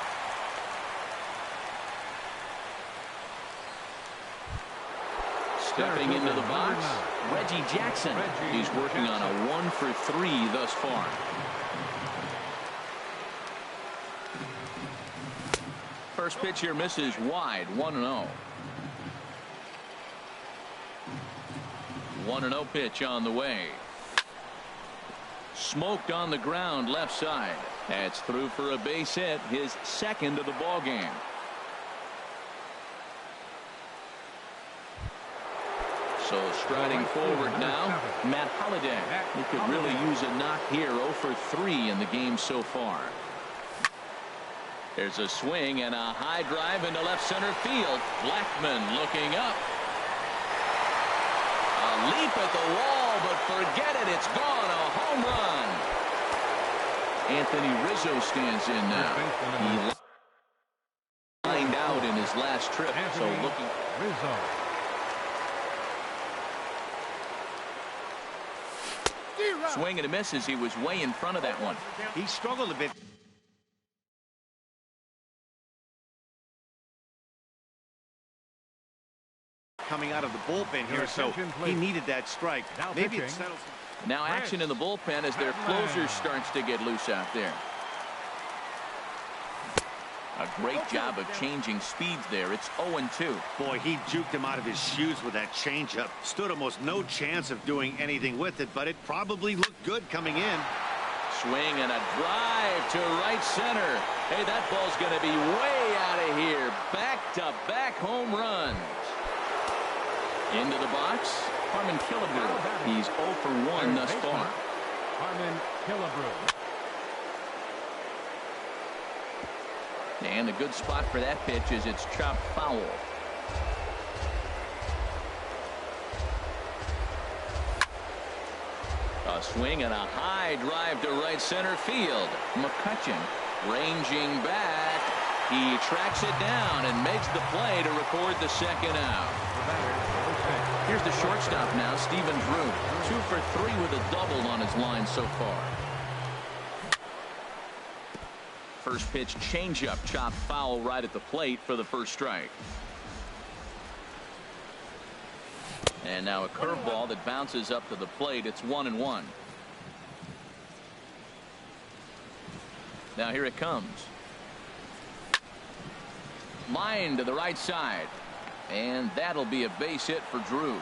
Stepping into the box, Reggie Jackson. He's working on a 1 for 3 thus far. First pitch here misses wide, 1-0. 1-0 pitch on the way. Smoked on the ground left side. That's through for a base hit, his second of the ball game. So striding forward now, Matt Holliday. He could really use a knock here. 0 for 3 in the game so far. There's a swing and a high drive into left center field. Blackmon looking up. A leap at the wall, but forget it. It's gone. A home run. Anthony Rizzo stands in now. He lined out in his last trip. So looking. Rizzo. Swing and a miss as he was way in front of that one. He struggled a bit. Coming out of the bullpen here, so he needed that strike. Maybe it settles. Now action in the bullpen as their closer starts to get loose out there. A great job of changing speeds there. It's 0-2. Boy, he juked him out of his shoes with that changeup. Stood almost no chance of doing anything with it, but it probably looked good coming in. Swing and a drive to right center. Hey, that ball's going to be way out of here. Back-to-back home runs. Into the box, Harmon Killebrew. He's 0 for 1 thus far. Harmon Killebrew. And a good spot for that pitch is it's chopped foul. A swing and a high drive to right center field. McCutchen ranging back. He tracks it down and makes the play to record the second out. Here's the shortstop now, Stephen Drew. 2 for 3 with a double on his line so far. First pitch changeup, chopped foul right at the plate for the first strike. And now a curveball that bounces up to the plate. It's 1-1. Now here it comes. Line to the right side. And that'll be a base hit for Drew.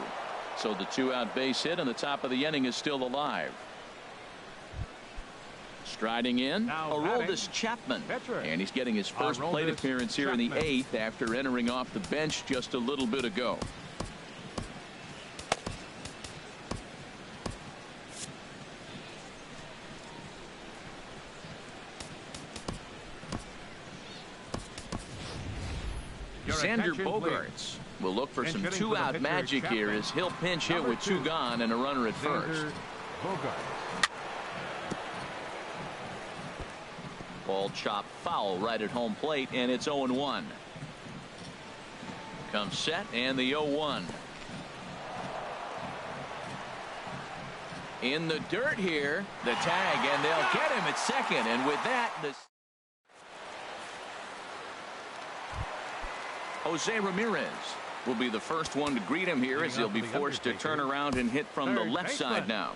So the 2-out base hit and the top of the inning is still alive. Striding in, Aroldis Chapman. And he's getting his first plate appearance here in the 8th after entering off the bench just a little bit ago. Xander Bogaerts will look for some 2-out magic here as he'll pinch hit with 2 gone and a runner at first. Ball chopped foul right at home plate, and it's 0-1. Comes set and the 0-1. In the dirt here, the tag, and they'll get him at second. And with that, Jose Ramirez will be the first one to greet him here as he'll be forced to turn around and hit from the left side now.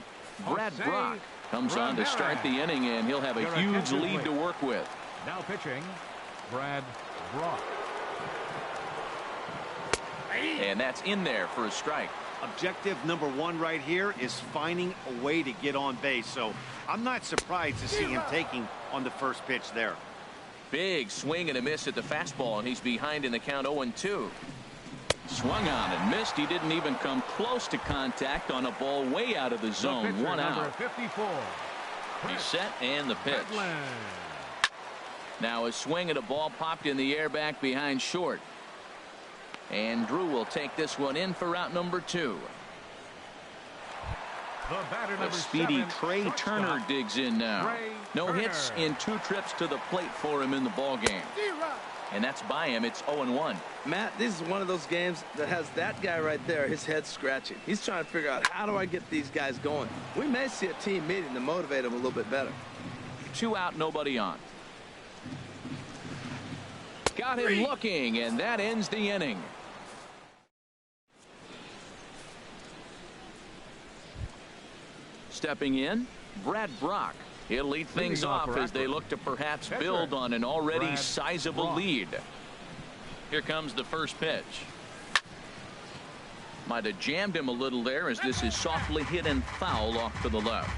Brad Brach comes on to start the inning, and he'll have a huge lead to work with. Now pitching, Brad Brach. And that's in there for a strike. Objective number 1 right here is finding a way to get on base. So I'm not surprised to see him taking on the first pitch there. Big swing and a miss at the fastball, and he's behind in the count 0-2. Swung on and missed. He didn't even come close to contact on a ball way out of the zone. 1 out. 54. He's set and the pitch. Now a swing at a ball popped in the air back behind short. And Drew will take this one in for out number 2. The speedy Trey Turner digs in now. No hits in 2 trips to the plate for him in the ball game. and that's by him. It's 0-1. Matt, this is one of those games that has that guy right there, his head scratching. He's trying to figure out, how do I get these guys going? We may see a team meeting to motivate them a little bit better. 2 out, nobody on. Got him looking, and that ends the inning. Stepping in, Brad Brach. He'll lead things off as they look to perhaps build on an already sizable lead. Here comes the first pitch. Might have jammed him a little there as this is softly hit and foul off to the left.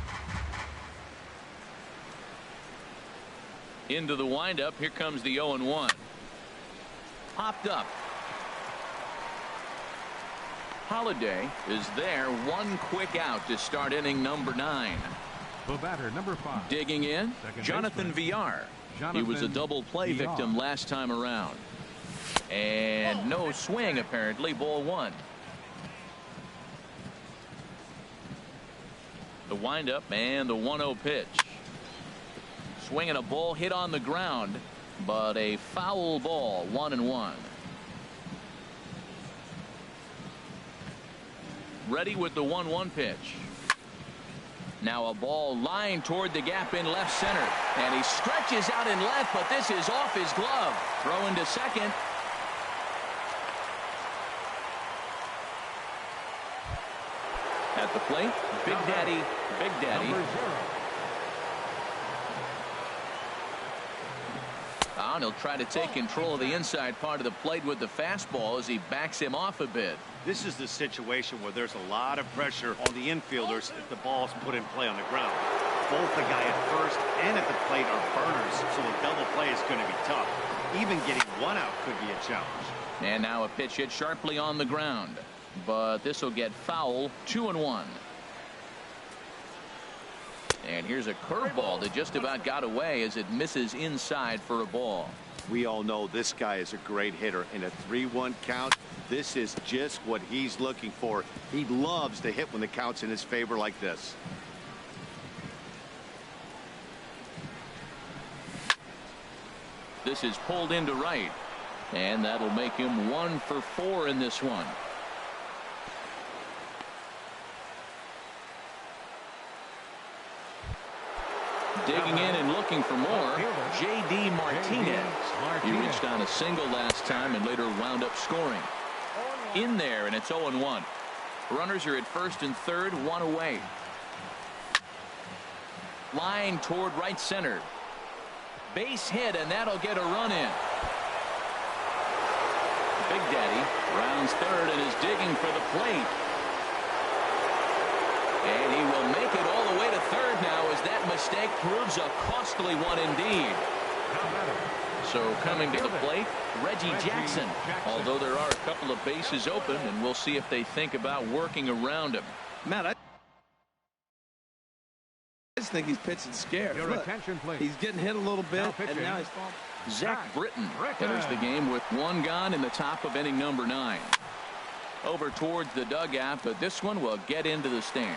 Into the windup. Here comes the 0-1. Popped up. Holiday is there. 1 quick out to start inning number 9. The batter, number 5. Digging in, Jonathan Villar. He was a double play victim last time around. And no swing, apparently. Ball 1. The windup and the 1-0 pitch. Swinging a ball hit on the ground, but a foul ball. 1-1. Ready with the 1-1 pitch. Now a ball lined toward the gap in left center, and he stretches out in left, but this is off his glove. Throw into second. At the plate, Big Daddy. And he'll try to take control of the inside part of the plate with the fastball as he backs him off a bit. This is the situation where there's a lot of pressure on the infielders if the ball's put in play on the ground. Both the guy at first and at the plate are burners, so a double play is going to be tough. Even getting 1 out could be a challenge. And now a pitch hit sharply on the ground, but this will get foul. 2-1. And here's a curveball that just about got away as it misses inside for a ball. We all know this guy is a great hitter. In a 3-1 count, this is just what he's looking for. He loves to hit when the count's in his favor like this. This is pulled into right, and that'll make him 1 for 4 in this one. Digging in and looking for more, J.D. Martinez. He reached on a single last time and later wound up scoring. In there, and it's 0-1. Runners are at first and third, 1 away. Line toward right center. Base hit, and that'll get a run in. Big Daddy rounds third and is digging for the plate. And he will make it all the way to third now as that mistake proves a costly one indeed. So coming to the plate, Reggie Jackson. Although there are a couple of bases open, and we'll see if they think about working around him. Matt, I just think he's pitching scared. Your Look, attention, please. he's getting hit a little bit, and now he's falling. Zach Britton enters the game with 1 gone in the top of inning number 9. Over towards the dugout, but this one will get into the stands.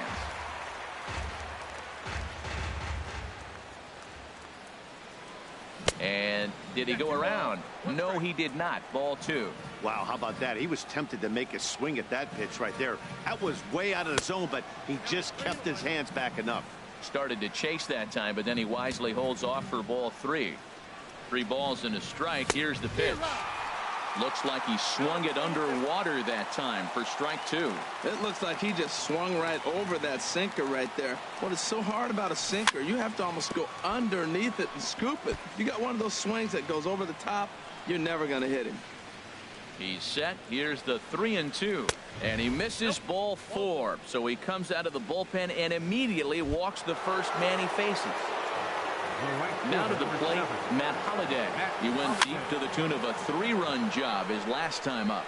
And did he go around? No, he did not. Ball 2. Wow, how about that? He was tempted to make a swing at that pitch right there. That was way out of the zone, but he just kept his hands back enough. Started to chase that time, but then he wisely holds off for ball 3. 3 balls and a strike. Here's the pitch. Looks like he swung it underwater that time for strike 2. It looks like he just swung right over that sinker right there. What is so hard about a sinker, you have to almost go underneath it and scoop it. You got one of those swings that goes over the top, you're never going to hit him. He's set. Here's the 3-2. And he misses ball 4. So he comes out of the bullpen and immediately walks the first man he faces. Now to the plate, Matt Holiday. He went deep to the tune of a 3-run job his last time up.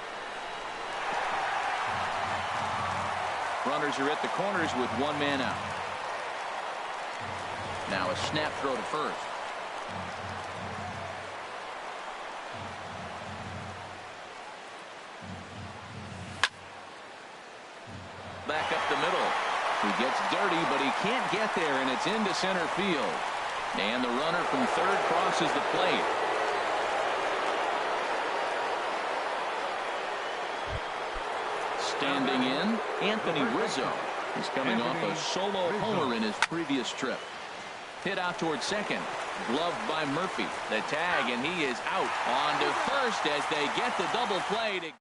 Runners are at the corners with 1 man out. Now a snap throw to first. Back up the middle. He gets dirty, but he can't get there, and it's into center field. And the runner from third crosses the plate. Standing in, Anthony Rizzo. He's coming off a solo homer in his previous trip. Hit out towards second. Gloved by Murphy. The tag, and he is out. On to first as they get the double play.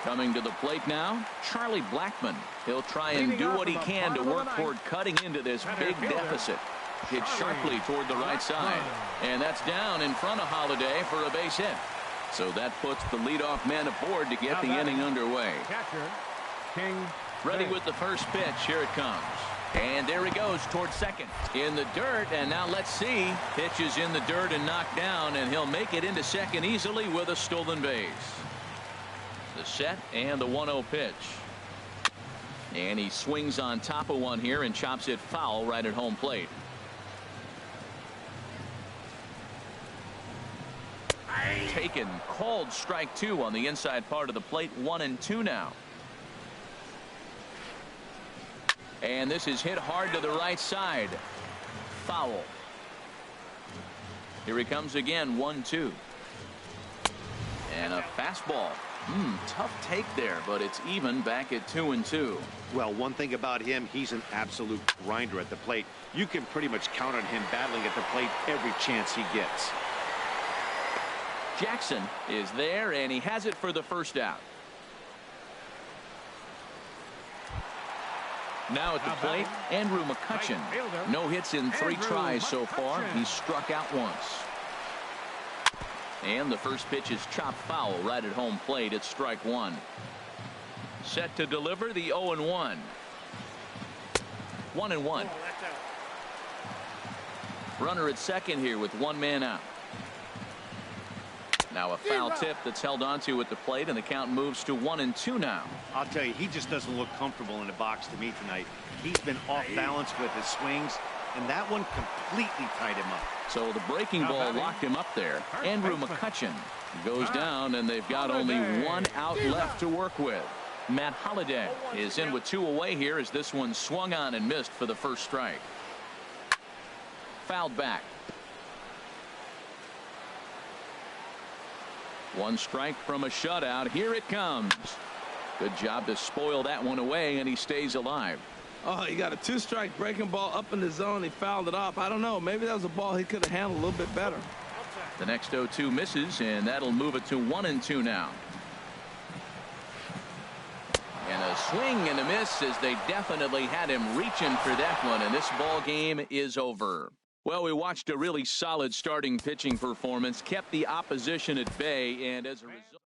Coming to the plate now, Charlie Blackmon. He'll try and do what he can to work toward cutting into this big deficit. Hit sharply toward the right side. And that's down in front of Holiday for a base hit. So that puts the leadoff man aboard to get the inning underway. Catcher, King. Ready with the first pitch. Here it comes. And there he goes towards second. In the dirt, and now let's see. Pitches in the dirt and knocked down, and he'll make it into second easily with a stolen base. The set and the 1-0 pitch. And he swings on top of one here and chops it foul right at home plate. Taken, called strike 2 on the inside part of the plate. 1-2 now. And this is hit hard to the right side. Foul. Here he comes again. 1-2. And a fastball. Tough take there, but it's even back at 2-2. Well, one thing about him, he's an absolute grinder at the plate. You can pretty much count on him battling at the plate every chance he gets. Jackson is there, and he has it for the first out. Now at the plate, Andrew McCutchen. No hits in 3 tries so far. He's struck out once. And the first pitch is chopped foul right at home plate. It's strike 1. Set to deliver the 0-1. 1-1. Runner at second here with one man out. Now a foul tip that's held onto at the plate, and the count moves to 1-2 now. I'll tell you, he just doesn't look comfortable in the box to me tonight. He's been off balance with his swings, and that one completely tied him up. So the breaking ball locked him up there. Andrew McCutchen goes down, and they've got only one out left to work with. Matt Holliday is in with 2 away here as this one swung on and missed for the first strike. Fouled back. 1 strike from a shutout. Here it comes. Good job to spoil that one away, and he stays alive. Oh, he got a 2-strike breaking ball up in the zone. He fouled it off. I don't know. Maybe that was a ball he could have handled a little bit better. The next 0-2 misses, and that'll move it to 1-2 now. And a swing and a miss as they definitely had him reaching for that one, and this ball game is over. Well, we watched a really solid starting pitching performance, kept the opposition at bay, and as a result.